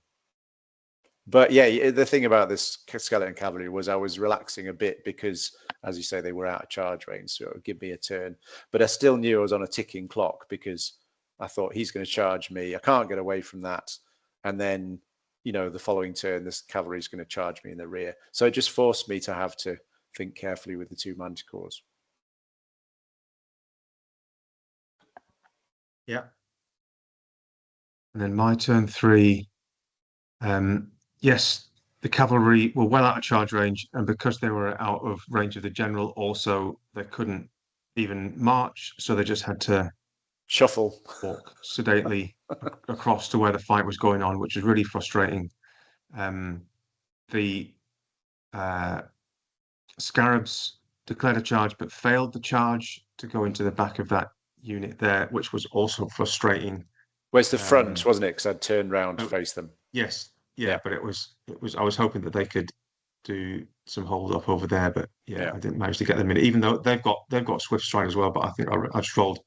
But yeah, the thing about this Skeleton Cavalry was I was relaxing a bit because, as you say, they were out of charge range, so it would give me a turn. But I still knew I was on a ticking clock because I thought he's going to charge me. I can't get away from that. And then, the following turn, this cavalry is going to charge me in the rear. So it just forced me to have to think carefully with the 2 Manticores. Yeah. And then my turn 3. Yes, the cavalry were well out of charge range, and because they were out of range of the general, also they couldn't even march, so they just had to shuffle, walk sedately across to where the fight was going on, which was really frustrating. The Scarabs declared a charge but failed the charge to go into the back of that unit there, which was also frustrating. Where's the front, wasn't it? Because I'd turned round to face them. Yes, yeah, but it was. I was hoping that they could do some hold up over there, but yeah, Yeah. I didn't manage to get them in. Even though they've got Swift Stride as well, but I think I just rolled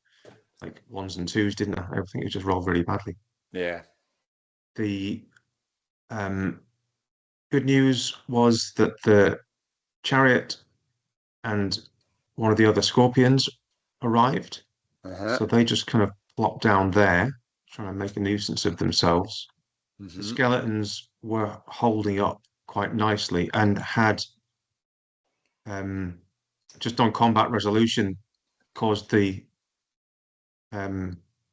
like ones and twos, didn't I? I think it just rolled really badly. Yeah. The um, good news was that the chariot and one of the other scorpions arrived. Uh-huh. So they just kind of plopped down there, trying to make a nuisance of themselves. The Hmm. skeletons were holding up quite nicely and had um, just on combat resolution caused the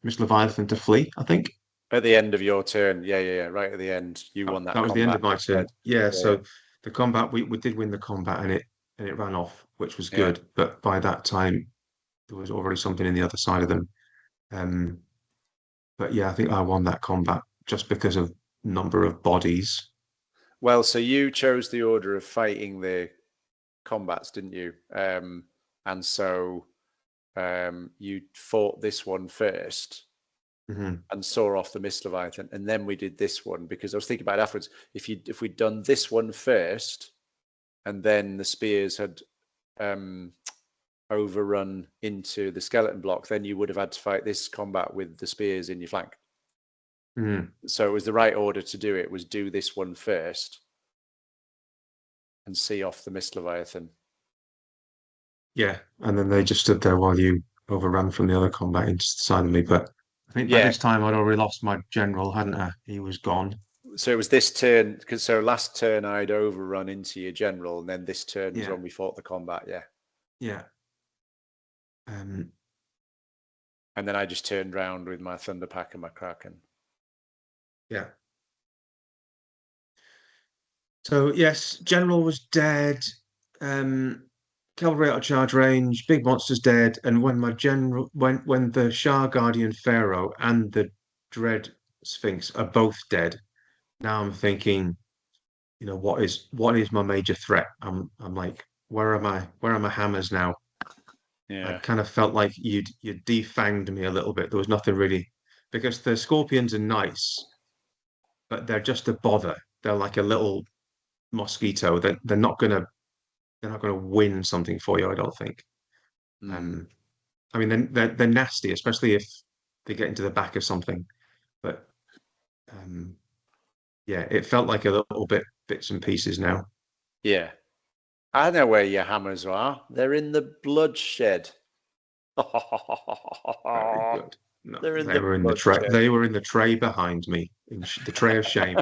Miss Leviathan to flee, I think. At the end of your turn. Yeah, yeah, yeah. Right at the end, you won That that was the end of combat my turn. instead. Yeah, Yeah, so the combat we did win the combat and it ran off, which was yeah. good. But by that time there was already something in the other side of them. Um, but yeah, I think I won that combat just because of number of bodies. Well, so you chose the order of fighting the combats, didn't you? And so you fought this one first Hmm. and saw off the Mist Leviathan, and then we did this one because I was thinking about it afterwards. If we'd done this one first, and then the spears had um, overrun into the skeleton block, then you would have had to fight this combat with the spears in your flank. Hmm. So it was the right order to do it. Was do this one first and see off the Mist Leviathan. Yeah, and then they just stood there while you overran from the other combat into the side of me. But I think by Yeah. this time I'd already lost my general, hadn't I? He was gone. So it was this turn because so last turn I'd overrun into your general, and then this turn was Yeah, when we fought the combat. Yeah. yeah. Um, And then I just turned round with my Thunderpack and my Kraken. yeah. So yes, general was dead. Um, cavalry out of charge range, big monster's dead, and when my general, when the Shah Guardian Pharaoh and the Dread Sphinx are both dead, now I'm thinking, what is my major threat? I'm like, where are my hammers now? I Yeah. kind of felt like you'd defanged me a little bit. There was nothing really because the scorpions are nice, but they're just a bother. They're like a little mosquito. They're not gonna win something for you, I don't think. Mm. Um, I mean they're nasty, especially if they get into the back of something. But um, yeah, it felt like a little bit bits and pieces now. Yeah. I know where your hammers are. They're in the bloodshed. Very good. No, They're in they the were in the tray. bloodshed. They were in the tray behind me, in the tray of shame.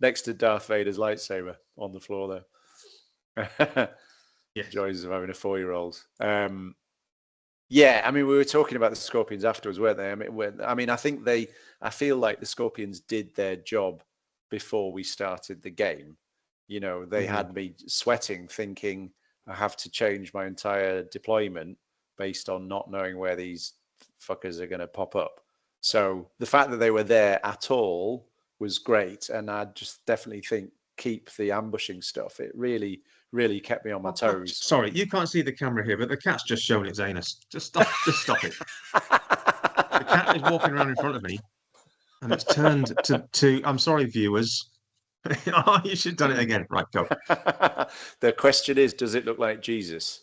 Next to Darth Vader's lightsaber on the floor there. Yes. Joys of having a 4-year-old. Yeah, I mean, we were talking about the Scorpions afterwards, weren't they? I think I feel like the Scorpions did their job before we started the game. They Hmm. had me sweating, thinking I have to change my entire deployment based on not knowing where these fuckers are going to pop up. So the fact that they were there at all was great, and I just definitely think keep the ambushing stuff. It really, really kept me on my Oh, toes. sorry, you can't see the camera here, but the cat's just showing its anus. Just stop. Just stop it. The cat is walking around in front of me, and it's turned to. I'm sorry, viewers. Oh, you should have done it again. Right, go. The question is, does it look like Jesus?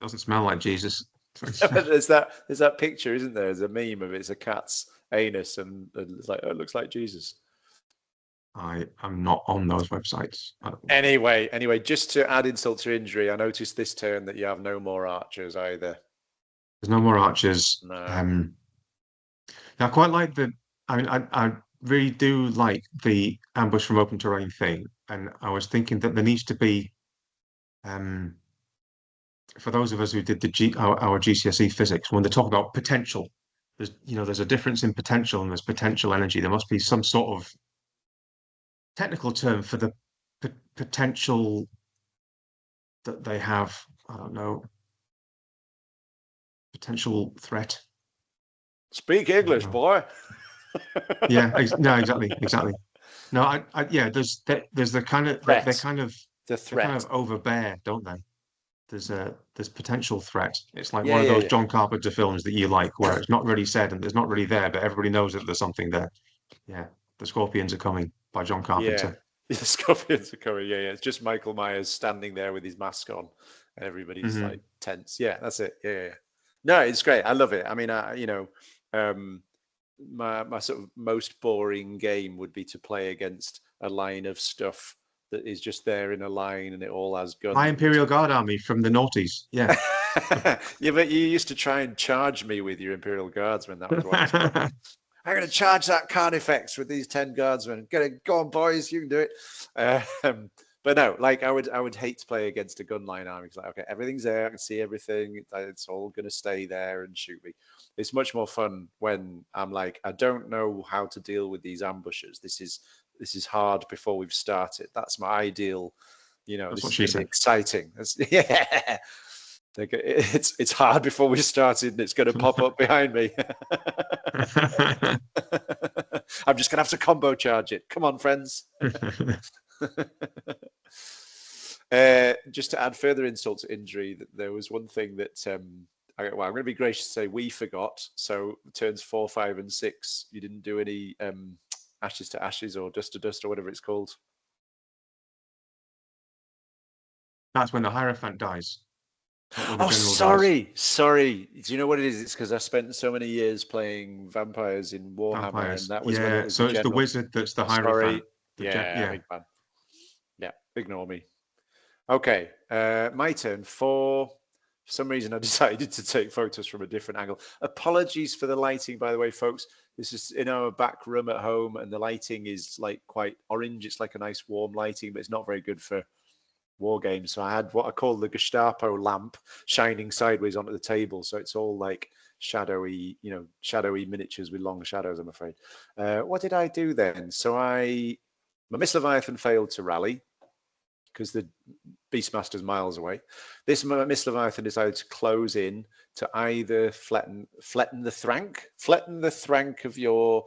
Doesn't smell like Jesus. There's that picture, isn't there? There's a meme of it's a cat's anus, and it's like, oh, it looks like Jesus. I am not on those websites. Anyway, just to add insult to injury, I noticed this turn that you have no more archers either. There's no more archers. No. I quite like the. I mean, I really do like the ambush from open terrain thing, and I was thinking that there needs to be, um, for those of us who did our GCSE physics, when they talk about potential, there's a difference in potential and there's potential energy. There must be some sort of technical term for the potential that they have. I don't know, potential threat. Speak I don't English, know. boy. Yeah, no, exactly. No, yeah, there's the kind of they Threat. kind of The they kind threat. of overbear, don't they? There's potential threat. It's like Yeah, one of yeah, those yeah. John Carpenter films that you like, where it's not really said and there's not really there, but everybody knows that there's something there. Yeah, The Scorpions Are Coming by John Yeah. Carpenter. The Scorpions are coming. Yeah, yeah. It's just Michael Myers standing there with his mask on, and everybody's like tense. Yeah, that's it. Yeah, yeah. No, it's great. I love it. I mean, my sort of most boring game would be to play against a line of stuff that is just there in a line and it all has guns. My Imperial Guard army from the noughties. Yeah. Yeah, but you used to try and charge me with your Imperial Guardsmen. That was what was fun. I'm going to charge that Carnifex with these 10 guardsmen. Go on, boys, you can do it. But no, like I would hate to play against a gunline army. It's like, okay, everything's there. I can see everything. It's all going to stay there and shoot me. It's much more fun when I'm like, I don't know how to deal with these ambushes. This is hard before we've started. That's my ideal. That's this what is she going to be said. exciting. Yeah. It's hard before we started, and it's going to pop up behind me. I'm just going to have to combo charge it. Come on, friends. Just to add further insult to injury, there was one thing that I'm going to be gracious to say we forgot. So turns 4, 5, and 6, you didn't do any ashes to ashes or dust to dust or whatever it's called. That's when the Hierophant dies. Oh, sorry. Do you know what it is? It's because I spent so many years playing vampires in Warhammer, and that was when it was so the it's the general. wizard that's the Hierophant. Sorry. Yeah, big fan. Yeah, ignore me. Okay, my turn. For some reason, I decided to take photos from a different angle. Apologies for the lighting, by the way, folks. This is in our back room at home, and the lighting is like quite orange. It's like a nice warm lighting, but it's not very good for war games. So I had what I call the Gestapo lamp shining sideways onto the table. So it's all like shadowy miniatures with long shadows, I'm afraid. What did I do then? So my Miss Leviathan failed to rally because the Beastmaster's miles away. This Miss Leviathan decided to close in to either flatten the thrank of your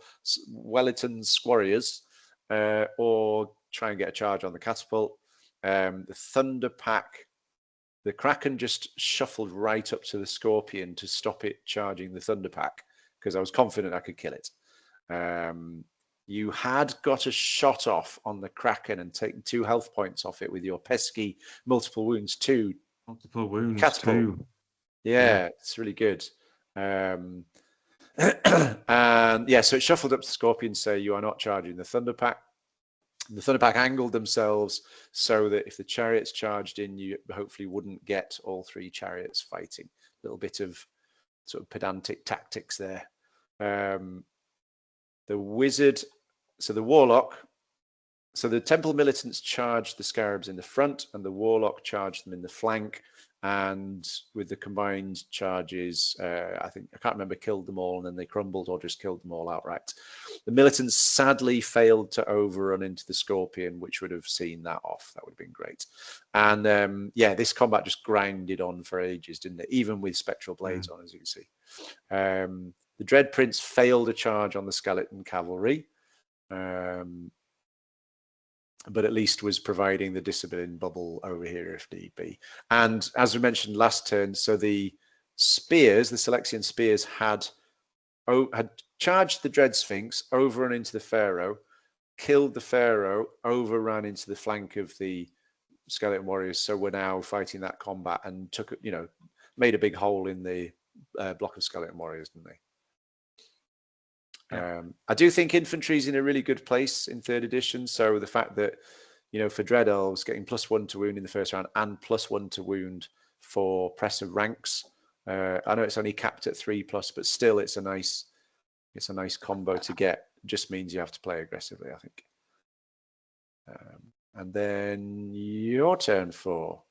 Wellington Squarriors, or try and get a charge on the catapult. The Thunder Pack, the Kraken just shuffled right up to the Scorpion to stop it charging the Thunder Pack because I was confident I could kill it. You had got a shot off on the Kraken and taken 2 health points off it with your pesky multiple wounds 2. Multiple wounds catapult. 2. Yeah, it's really good. And yeah, so it shuffled up to Scorpion, say you are not charging the Thunder Pack. The Thunder Pack angled themselves so that if the chariots charged in, you hopefully wouldn't get all 3 chariots fighting. A little bit of sort of pedantic tactics there. The wizard, so the warlock, so the Temple Militants charged the Scarabs in the front, and the warlock charged them in the flank. And with the combined charges, I can't remember, killed them all, and then they crumbled or just killed them all outright. The militants sadly failed to overrun into the Scorpion, which would have seen that off. That would have been great. And yeah, this combat just grinded on for ages, didn't it? Even with spectral blades on, as you can see. The Dread Prince failed a charge on the Skeleton Cavalry, but at least was providing the discipline bubble over here if need be. And as we mentioned last turn, so the spears, the Selexian spears, had charged the Dread Sphinx, overrun into the Pharaoh, killed the Pharaoh, overran into the flank of the Skeleton Warriors. So we're now fighting that combat and made a big hole in the block of Skeleton Warriors, didn't they? Yeah. I do think infantry is in a really good place in 3rd edition. So the fact that, for Dread Elves getting +1 to wound in the first round and +1 to wound for press of ranks. I know it's only capped at 3+, but still it's a nice combo to get. Just means you have to play aggressively, I think. And then your turn 4.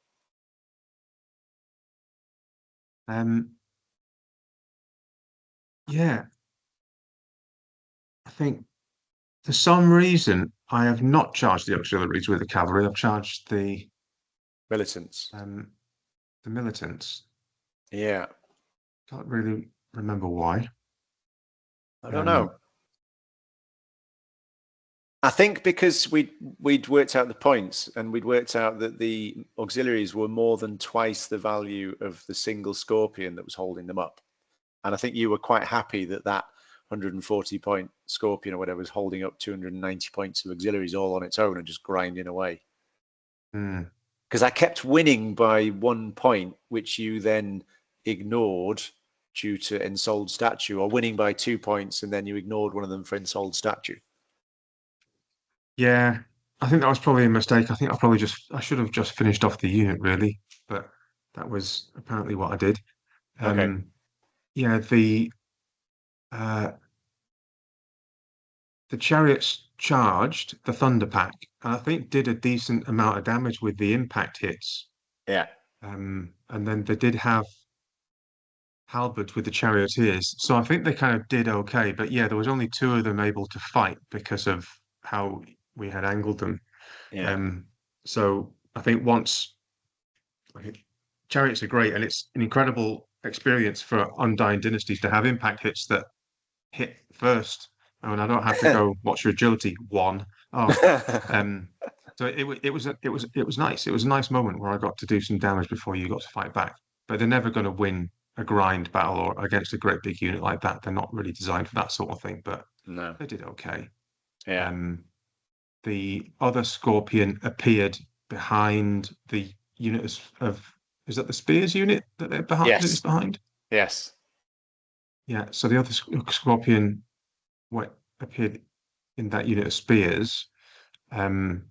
Yeah. I think for some reason I have not charged the auxiliaries with the cavalry. I've charged the militants. The militants. Yeah. Can't really remember why. I don't know. I think because we'd worked out the points, and we'd worked out that the auxiliaries were more than twice the value of the single Scorpion that was holding them up. And I think you were quite happy that 140-point Scorpion or whatever was holding up 290 points of auxiliaries all on its own and just grinding away. Because I kept winning by 1 point, which you then ignored due to Ensouled Statue, or winning by 2 points and then you ignored one of them for Ensouled Statue. Yeah, I think that was probably a mistake. I think I should have just finished off the unit really, but that was apparently what I did. Okay. Yeah, the chariots charged the Thunder Pack, and I think did a decent amount of damage with the impact hits. Yeah. And then they did have halberds with the charioteers, so I think they kind of did okay. But yeah, there was only 2 of them able to fight because of how we had angled them. Yeah. So I think chariots are great, and it's an incredible experience for Undying Dynasties to have impact hits that hit first. And I don't have to go, what's your agility? 1. Oh, so it was nice. It was a nice moment where I got to do some damage before you got to fight back. But they're never going to win a grind battle or against a great big unit like that. They're not really designed for that sort of thing. But no, they did okay. Yeah. The other Scorpion appeared behind the unit of is that the Spears unit that they're behind? Yes. That is behind? Yes. Yeah. So the other Scorpion appeared in that unit of Spears. So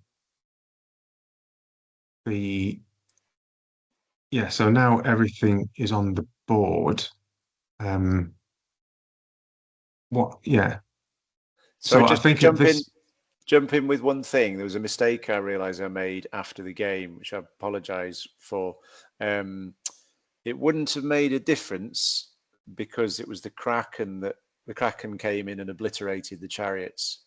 now everything is on the board. So I just think jump in with one thing. There was a mistake I realized I made after the game, which I apologize for. It wouldn't have made a difference because it was the Kraken the Kraken came in and obliterated the chariots.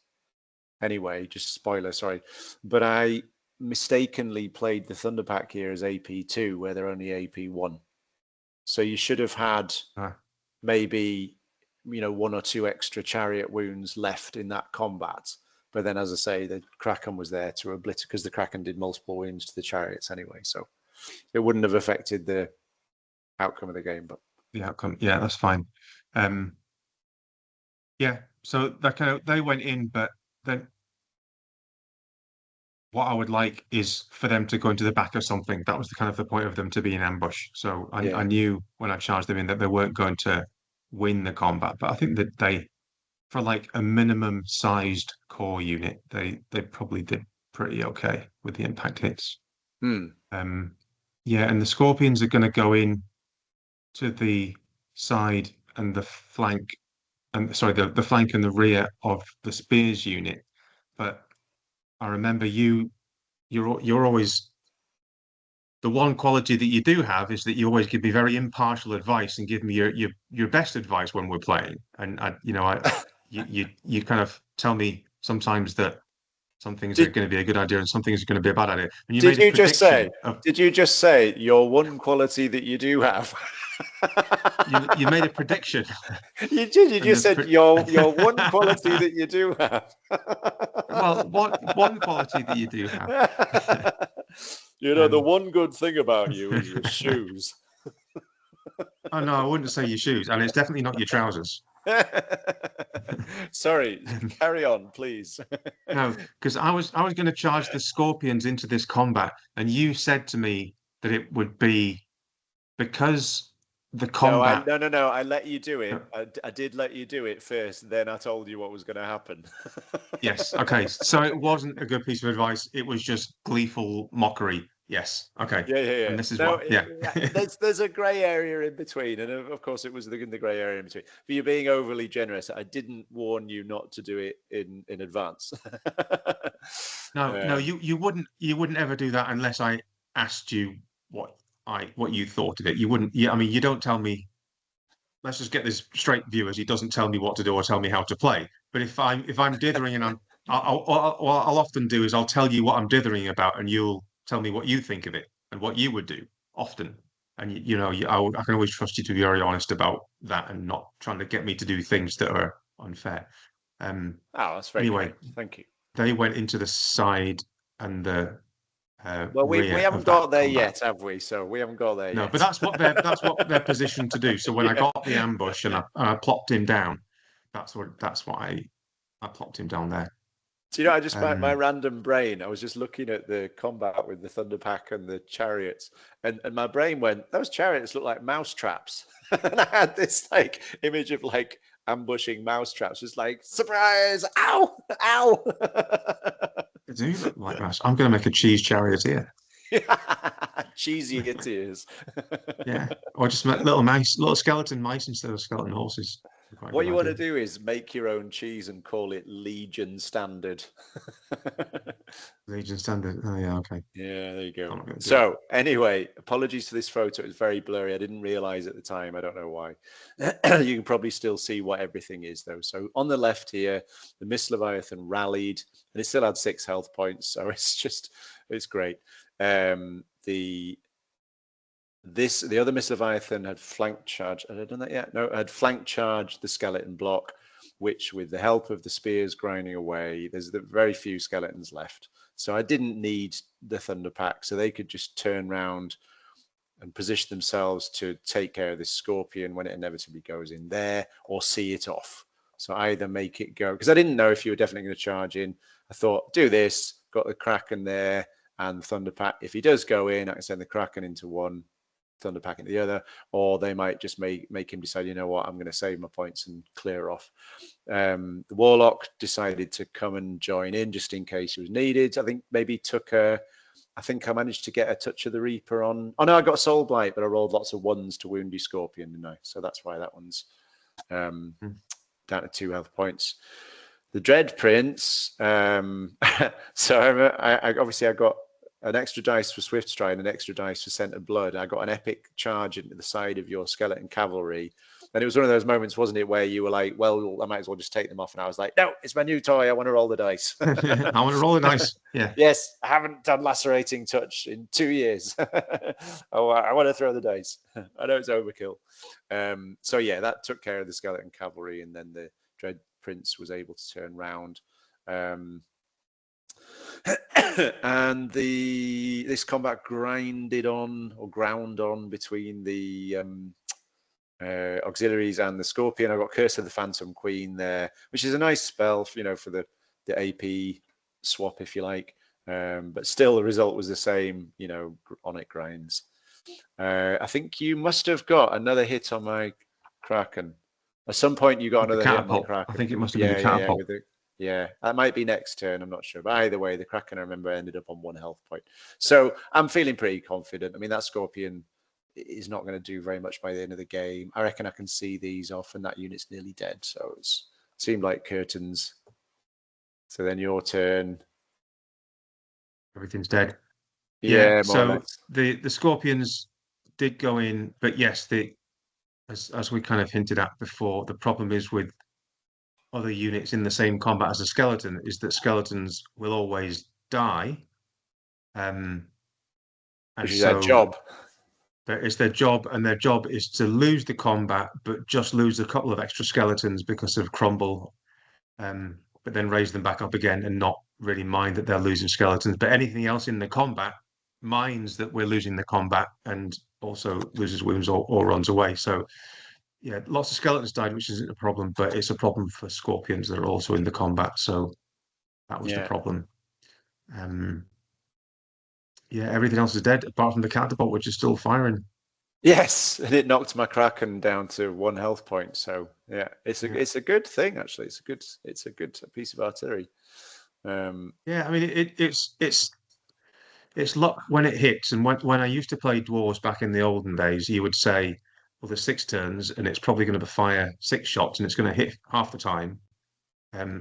Anyway, just spoiler, sorry. But I mistakenly played the Thunder Pack here as AP2, where they're only AP1. So you should have had maybe 1 or 2 extra chariot wounds left in that combat. But then, as I say, the Kraken was there to obliterate, because the Kraken did multiple wounds to the chariots anyway. So it wouldn't have affected the outcome of the game. But the outcome, yeah, that's fine. So that they went in, but then what I would like is for them to go into the back of something. That was the point of them to be in ambush. So I knew when I charged them in that they weren't going to win the combat, but I think that they, for like a minimum sized core unit, they probably did pretty okay with the impact hits. And the Scorpions are going to go in to the side and the flank, and sorry, the flank and the rear of the Spears unit. But I remember you're always, the one quality that you do have is that you always give me very impartial advice and give me your best advice when we're playing. And you kind of tell me sometimes that some things are going to be a good idea and some things are going to be a bad idea. And did you just say your one quality that you do have? you made a prediction. You did. You just said your one quality that you do have. Well, one quality that you do have. The one good thing about you is your shoes. Oh no, I wouldn't say your shoes, and it's definitely not your trousers. Sorry, carry on, please. No, because I was going to charge the Scorpions into this combat, and you said to me that it would be because the combat. No. I let you do it. I did let you do it first. Then I told you what was going to happen. Yes. Okay. So it wasn't a good piece of advice. It was just gleeful mockery. Yes. Okay. Yeah. And this is There's a grey area in between, and of course it was the grey area in between. But you're being overly generous. I didn't warn you not to do it in advance. No. You wouldn't ever do that unless I asked you what you thought of it. You wouldn't. Yeah. I mean, you don't tell me. Let's just get this straight, viewers. He doesn't tell me what to do or tell me how to play. But if I'm dithering and I'll often do is I'll tell you what I'm dithering about, and you'll tell me what you think of it and what you would do often. And I can always trust you to be very honest about that and not trying to get me to do things that are unfair. That's very anyway. kind. Thank you. They went into the side and the. We haven't got there yet, have we? So we haven't got there yet. No, but that's what they're positioned to do. So when I got the ambush and I plopped him down, that's what I plopped him down there. Do you know, I just my Um, random brain, I was just looking at the combat with the Thunder Pack and the chariots, and my brain went, those chariots look like mouse traps. And I had this like image of like ambushing mouse traps, just like surprise, ow, ow. they do look like that. I'm going to make a cheese charioteer. Cheesy it is. Yeah, or just make little skeleton mice instead of skeleton horses. Quite a What good you want to idea. do is make your own cheese and call it Legion Standard. Legion standard. Oh yeah, okay. Yeah, there you I'm go. not going to do it. So anyway, apologies for this photo. It was very blurry. I didn't realize at the time. I don't know why. You can probably still see what everything is though. So on the left here, the Miss Leviathan rallied and it still had 6 health points. So it's great. The other Miss Leviathan had flank charge. Had I done that yet? No, had flank charged the skeleton block, which with the help of the spears grinding away, there's very few skeletons left. So I didn't need the Thunder Pack, so they could just turn around and position themselves to take care of this scorpion when it inevitably goes in there, or see it off. So either make it go, because I didn't know if you were definitely going to charge in. I thought, do this, got the Kraken there and the Thunder Pack. If he does go in, I can send the Kraken into one, Thunder Pack into the other, or they might just make him decide, you know what, I'm going to save my points and clear off. The Warlock decided to come and join in just in case it was needed. I think maybe I think I managed to get a touch of the Reaper on. Oh no, I got Soul Blight, but I rolled lots of 1s to Woundy Scorpion, didn't I? So that's why that one's down to 2 health points. The Dread Prince. So I obviously I got an extra dice for Swift Stride and an extra dice for Scent of Blood. I got an epic charge into the side of your skeleton cavalry. And it was one of those moments, wasn't it, where you were like, well, I might as well just take them off. And I was like, no, it's my new toy. I want to roll the dice. I want to roll the dice. Yeah. Yes, I haven't done Lacerating Touch in 2 years. Oh, I want to throw the dice. I know it's overkill. So yeah, that took care of the skeleton cavalry. And then the Dread Prince was able to turn round. And this combat ground on between the auxiliaries and the Scorpion. I got Curse of the Phantom Queen there, which is a nice spell, for the AP swap, if you like. But still, the result was the same. On it grinds. I think you must have got another hit on my Kraken. At some point, you got another hit on my Kraken. I think it must have been the catapult. Yeah, that might be next turn. I'm not sure. But either way, the Kraken, I remember, ended up on 1 health point. So I'm feeling pretty confident. I mean, that Scorpion is not going to do very much by the end of the game. I reckon I can see these off, and that unit's nearly dead. So it seemed like curtains. So then your turn. Everything's dead. Yeah, so the Scorpions did go in, but yes, as we kind of hinted at before, the problem is with other units in the same combat as a skeleton is that skeletons will always die. Which is their job. It's their job, and their job is to lose the combat, but just lose a couple of extra skeletons because of crumble, but then raise them back up again and not really mind that they're losing skeletons. But anything else in the combat minds that we're losing the combat and also loses wounds or runs away. So yeah, lots of skeletons died, which isn't a problem, but it's a problem for scorpions that are also in the combat. So that was the problem. Yeah, everything else is dead apart from the catapult, which is still firing. Yes, and it knocked my Kraken down to 1 health point. So yeah, it's a good thing actually. It's a good piece of artillery. Yeah, I mean it's luck when it hits. And when I used to play dwarves back in the olden days, you would say, well, there's 6 turns and it's probably going to fire 6 shots and it's going to hit half the time.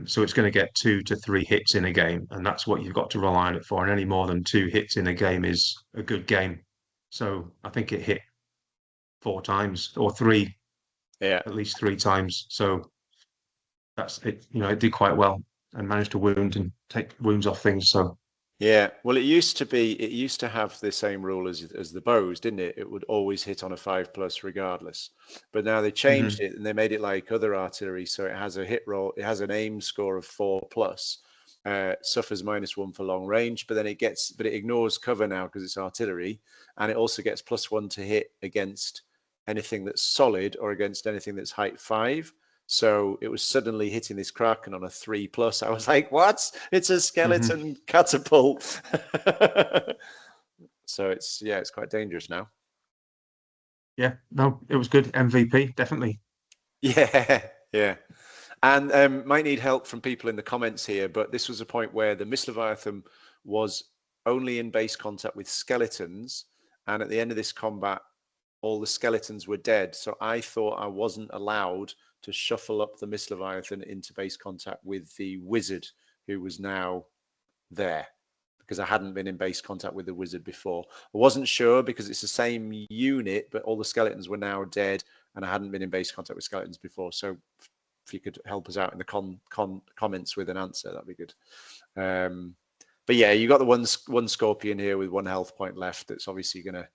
So it's going to get 2 to 3 hits in a game, and that's what you've got to rely on it for. And any more than 2 hits in a game is a good game. So I think it hit 4 times or 3, at least 3 times. So that's it. It did quite well and managed to wound and take wounds off things. So yeah, well, it used to have the same rule as the bows, didn't it? It would always hit on a 5+ regardless. But now they changed it and they made it like other artillery, so it has a hit roll, it has an aim score of 4+, suffers -1 for long range, but then it ignores cover now because it's artillery, and it also gets +1 to hit against anything that's solid or against anything that's height 5. So it was suddenly hitting this Kraken on a 3+. I was like, what? It's a skeleton catapult. So it's quite dangerous now. Yeah, no, it was good. MVP, definitely. Yeah, yeah. And might need help from people in the comments here, but this was a point where the Mist Leviathan was only in base contact with skeletons, and at the end of this combat, all the skeletons were dead. So I thought I wasn't allowed to shuffle up the Mist Leviathan into base contact with the wizard, who was now there, because I hadn't been in base contact with the wizard before. I wasn't sure because it's the same unit, but all the skeletons were now dead, and I hadn't been in base contact with skeletons before. So if you could help us out in the comments with an answer, that'd be good. But yeah, you got the one scorpion here with 1 health point left. That's obviously going to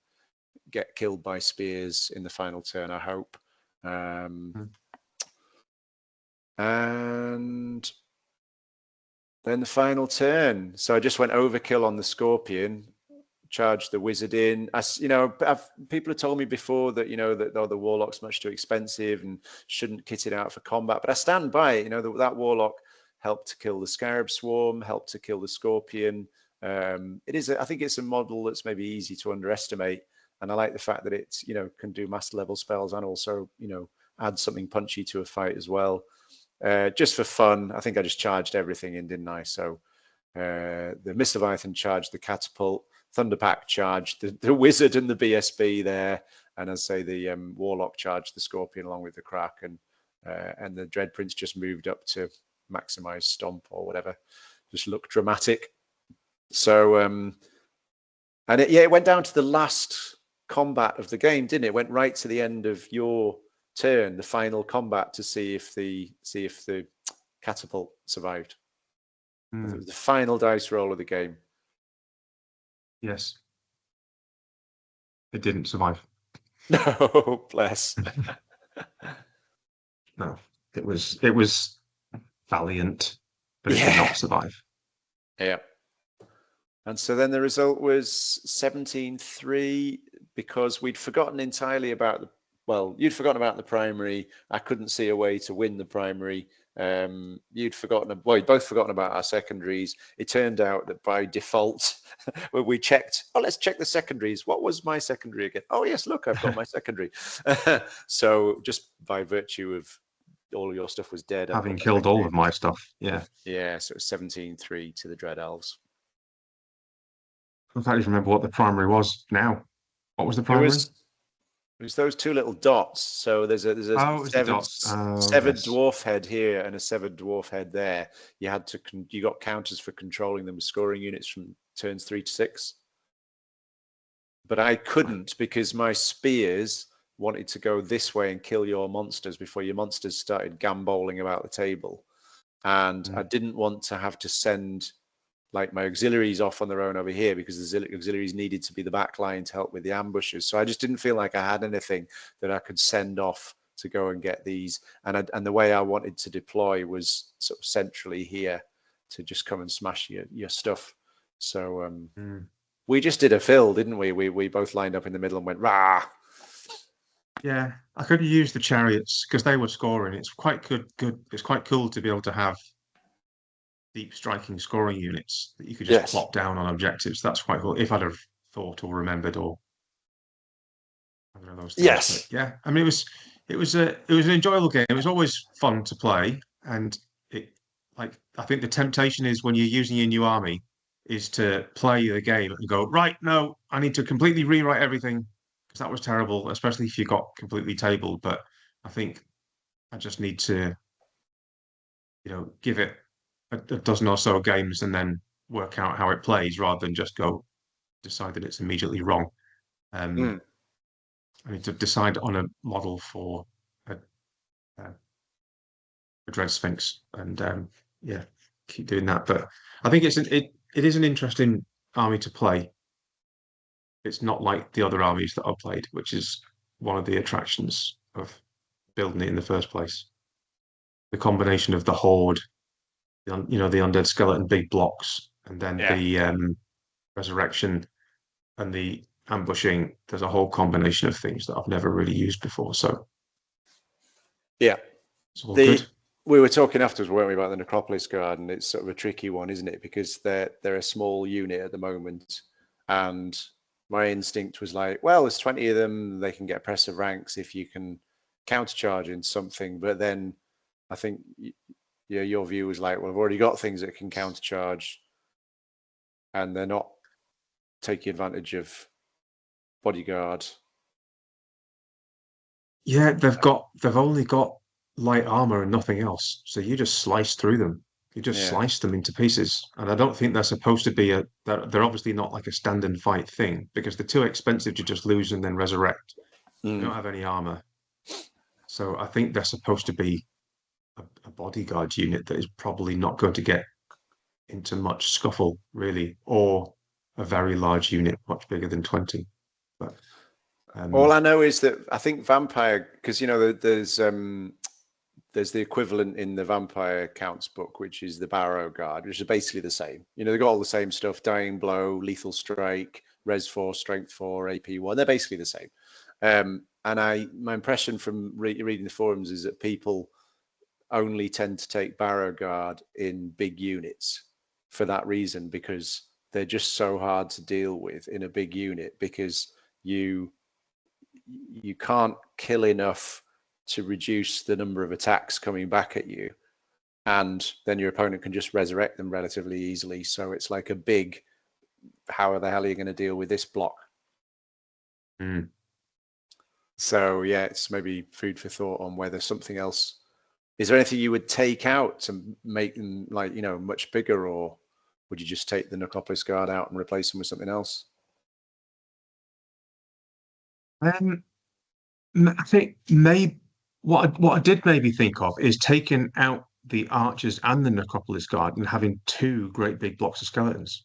get killed by spears in the final turn, I hope. And then the final turn. So I just went overkill on the scorpion, charged the wizard in. As you know, people have told me before that that the warlock's much too expensive and shouldn't kit it out for combat. But I stand by it. That warlock helped to kill the scarab swarm, helped to kill the scorpion. I think it's a model that's maybe easy to underestimate, and I like the fact that it's can do master level spells and also add something punchy to a fight as well. Just for fun, I think I just charged everything in, didn't I? So the Mist Leviathan charged the catapult, Thunderpack charged the wizard and the BSB there, and as I say, the warlock charged the scorpion along with the Kraken, and the Dread Prince just moved up to maximize stomp or whatever, just look dramatic. So and it went down to the last combat of the game, didn't it? It went right to the end of your turn, the final combat, to see if the catapult survived. It was the final dice roll of the game. Yes. It didn't survive. No, bless. No, it was valiant, but it did not survive. Yeah. And so then the result was 17-3 because we'd forgotten entirely about you'd forgotten about the primary. I couldn't see a way to win the primary. You'd both forgotten about our secondaries. It turned out that by default, when we checked, let's check the secondaries. What was my secondary again? Oh, yes, look, I've got my secondary. So just by virtue of all your stuff was dead. Having killed all of my stuff, yeah. Yeah, so it was 17-3 to the Dread Elves. I can't even remember what the primary was now. What was the primary? It was those 2 little dots. So there's a severed dwarf head here and a severed dwarf head there. You got counters for controlling them with scoring units from turns 3 to 6. But I couldn't because my spears wanted to go this way and kill your monsters before your monsters started gamboling about the table. And I didn't want to have to send my auxiliaries off on their own over here because the auxiliaries needed to be the back line to help with the ambushes. So I just didn't feel like I had anything that I could send off to go and get these. And the way I wanted to deploy was sort of centrally here to just come and smash your stuff. So we just did a fill, didn't we? We both lined up in the middle and went, rah! Yeah, I could have used the chariots because they were scoring. It's quite good. It's quite cool to be able to have deep striking scoring units that you could just plop down on objectives. That's quite cool. If I'd have thought or remembered or I don't know those things. Yes. But yeah, I mean it was an enjoyable game. It was always fun to play, and I think the temptation is when you're using your new army is to play the game and go, right, no, I need to completely rewrite everything because that was terrible, especially if you got completely tabled. But I think I just need to give it a dozen or so games and then work out how it plays rather than just go decide that it's immediately wrong. I need to decide on a model for a Dread Sphinx and keep doing that. But I think it is an interesting army to play. It's not like the other armies that I've played, which is one of the attractions of building it in the first place. The combination of the horde, the undead skeleton big blocks, and then the resurrection and the ambushing. There's a whole combination of things that I've never really used before. So yeah, It's all good. We were talking afterwards, weren't we, about the Necropolis Guard, and it's sort of a tricky one, isn't it? Because they're a small unit at the moment, and my instinct was like, well, there's 20 of them, they can get oppressive ranks if you can countercharge in something. But then I think your view was like, well, I've already got things that can countercharge, and they're not taking advantage of bodyguard. Yeah, they've only got light armor and nothing else. So you just slice through them. You just Yeah. slice them into pieces. And I don't think they're supposed to be they're obviously not like a stand and fight thing because they're too expensive to just lose and then resurrect. They don't have any armor. So I think they're supposed to be a bodyguard unit that is probably not going to get into much scuffle, really, or a very large unit, much bigger than 20. But All I know is that I think vampire, because there's the equivalent in the Vampire Counts book, which is the Barrow Guard, which is basically the same. They've got all the same stuff: Dying Blow, Lethal Strike, Res 4, Strength 4, AP 1. They're basically the same. And my impression from reading the forums is that people only tend to take Barrow Guard in big units for that reason, because they're just so hard to deal with in a big unit, because you can't kill enough to reduce the number of attacks coming back at you, and then your opponent can just resurrect them relatively easily. So it's like a big, how the hell are you going to deal with this block? So yeah, it's maybe food for thought on whether something else. Is there anything you would take out to make them much bigger, or would you just take the Necropolis Guard out and replace them with something else? I think maybe what I did maybe think of is taking out the archers and the Necropolis Guard and having two great big blocks of skeletons.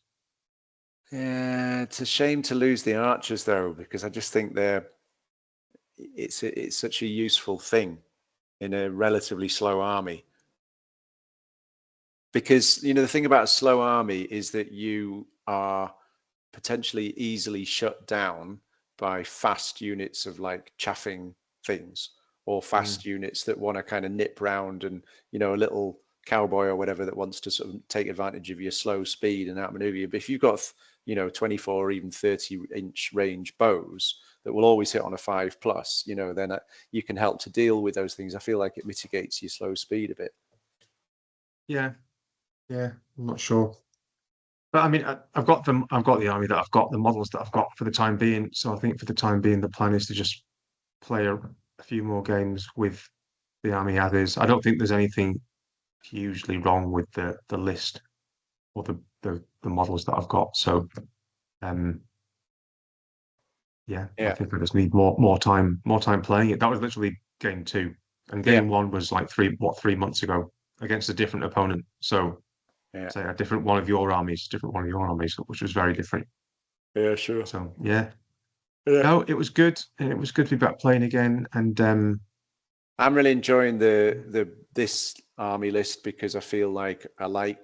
Yeah, it's a shame to lose the archers though, because I just think it's such a useful thing in a relatively slow army. Because the thing about a slow army is that you are potentially easily shut down by fast units of like chaffing things, or fast units that want to kind of nip round, and a little cowboy or whatever that wants to sort of take advantage of your slow speed and outmaneuver you. But if you've got 24 or even 30-inch range bows that will always hit on a 5+, then you can help to deal with those things. I feel like it mitigates your slow speed a bit. Yeah, I'm not sure. But I mean, I've got them. I've got the army that I've got, the models that I've got for the time being. So I think for the time being, the plan is to just play a few more games with the army as is. I don't think there's anything hugely wrong with the list or the models that I've got. So, yeah, I think I just need more time playing it. That was literally game 2, and game 1 was like 3 months ago against a different opponent. So. Say a different one of your armies, which was very different. Yeah, sure. So no, it was good, and it was good to be back playing again. And I'm really enjoying this army list, because I feel like I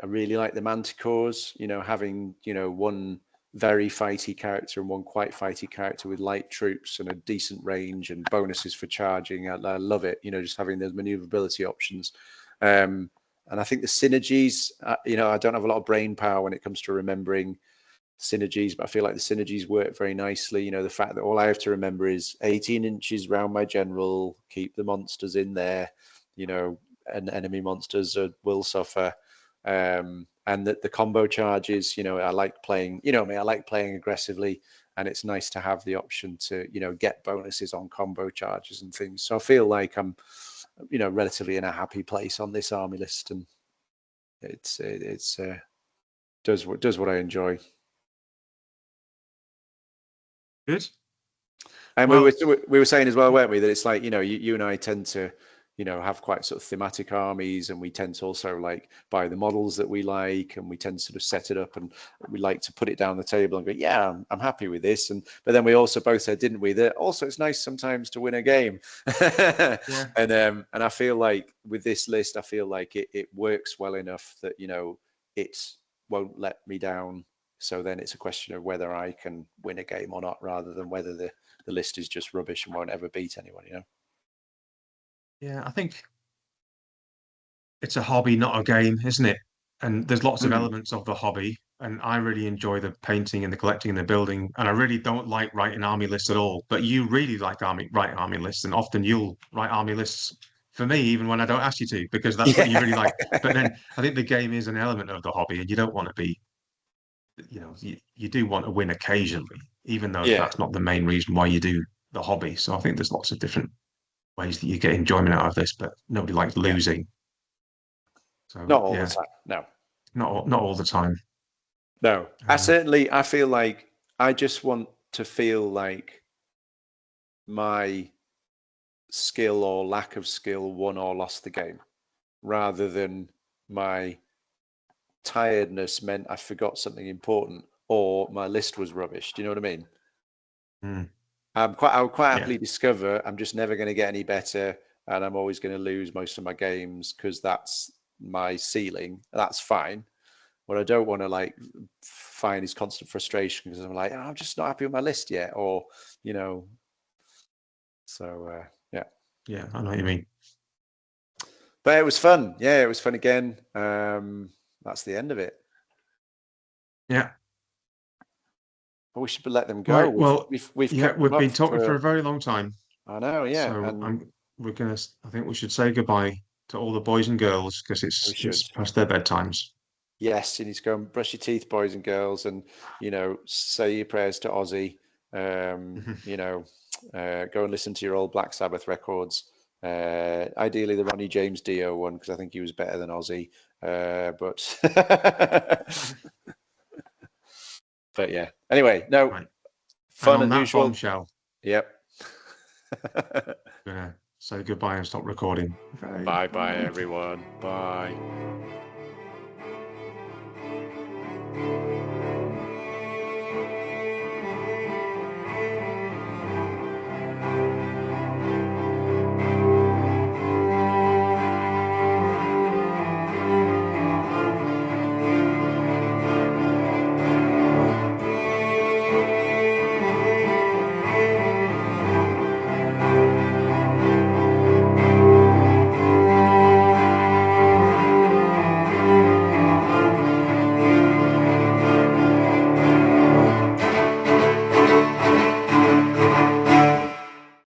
really like the Manticores. Having one very fighty character and one quite fighty character with light troops and a decent range and bonuses for charging. I love it. Just having those maneuverability options. And I think the synergies, I don't have a lot of brain power when it comes to remembering synergies, but I feel like the synergies work very nicely. The fact that all I have to remember is 18 inches round my general, keep the monsters in there, and enemy monsters will suffer. And that the combo charges, I like playing, I like playing aggressively, and it's nice to have the option to, get bonuses on combo charges and things. So I feel like I'm, relatively in a happy place on this army list, and it's does what I enjoy. good. And Well, we were saying as well, weren't we, that it's like, you and I tend to, have quite sort of thematic armies, and we tend to also like buy the models that we like, and we tend to sort of set it up, and we like to put it down the table and go, yeah, I'm happy with this. But then we also both said, didn't we, that also it's nice sometimes to win a game. yeah, And I feel like with this list, I feel like it works well enough that it won't let me down. So then it's a question of whether I can win a game or not, rather than whether the list is just rubbish and won't ever beat anyone. Yeah, I think it's a hobby, not a game, isn't it? And there's lots of Hmm. elements of the hobby, and I really enjoy the painting and the collecting and the building. And I really don't like writing army lists at all. But you really like write army lists, and often you'll write army lists for me, even when I don't ask you to, because that's what you Yeah. really like. But then I think the game is an element of the hobby, and you don't want to be, you do want to win occasionally, even though Yeah. that's not the main reason why you do the hobby. So I think there's lots of different ways that you get enjoyment out of this, but nobody likes Yeah. losing. So Not all the yeah, time. No. not all the time. No. Um, I feel like I just want to feel like my skill or lack of skill won or lost the game, rather than my tiredness meant I forgot something important or my list was rubbish. Do you know what I mean? mm, I would quite yeah, happily discover I'm just never going to get any better and I'm always going to lose most of my games because that's my ceiling. That's fine. What I don't want to like find is constant frustration because I'm like, oh, I'm just not happy with my list yet, or you know. So yeah, yeah, I know what you mean. but it was fun. Yeah, it was fun again. That's the end of it. Yeah, But we should let them go. right. Well, We've yeah, kept them we've up been talking for for. a very long time, I know, yeah, so and I think we should say goodbye to all the boys and girls because we it's should. past their bedtimes. Yes, you need to go and brush your teeth, boys and girls, and say your prayers to Ozzy. You know, go and listen to your old Black Sabbath records. Ideally, the Ronnie James Dio one because I think he was better than Ozzy. But but yeah. Anyway, no, Right, and fun on as that usual. bombshell, Yep. I'm gonna say goodbye and stop recording. Okay, Bye bye, bye. everyone. Bye.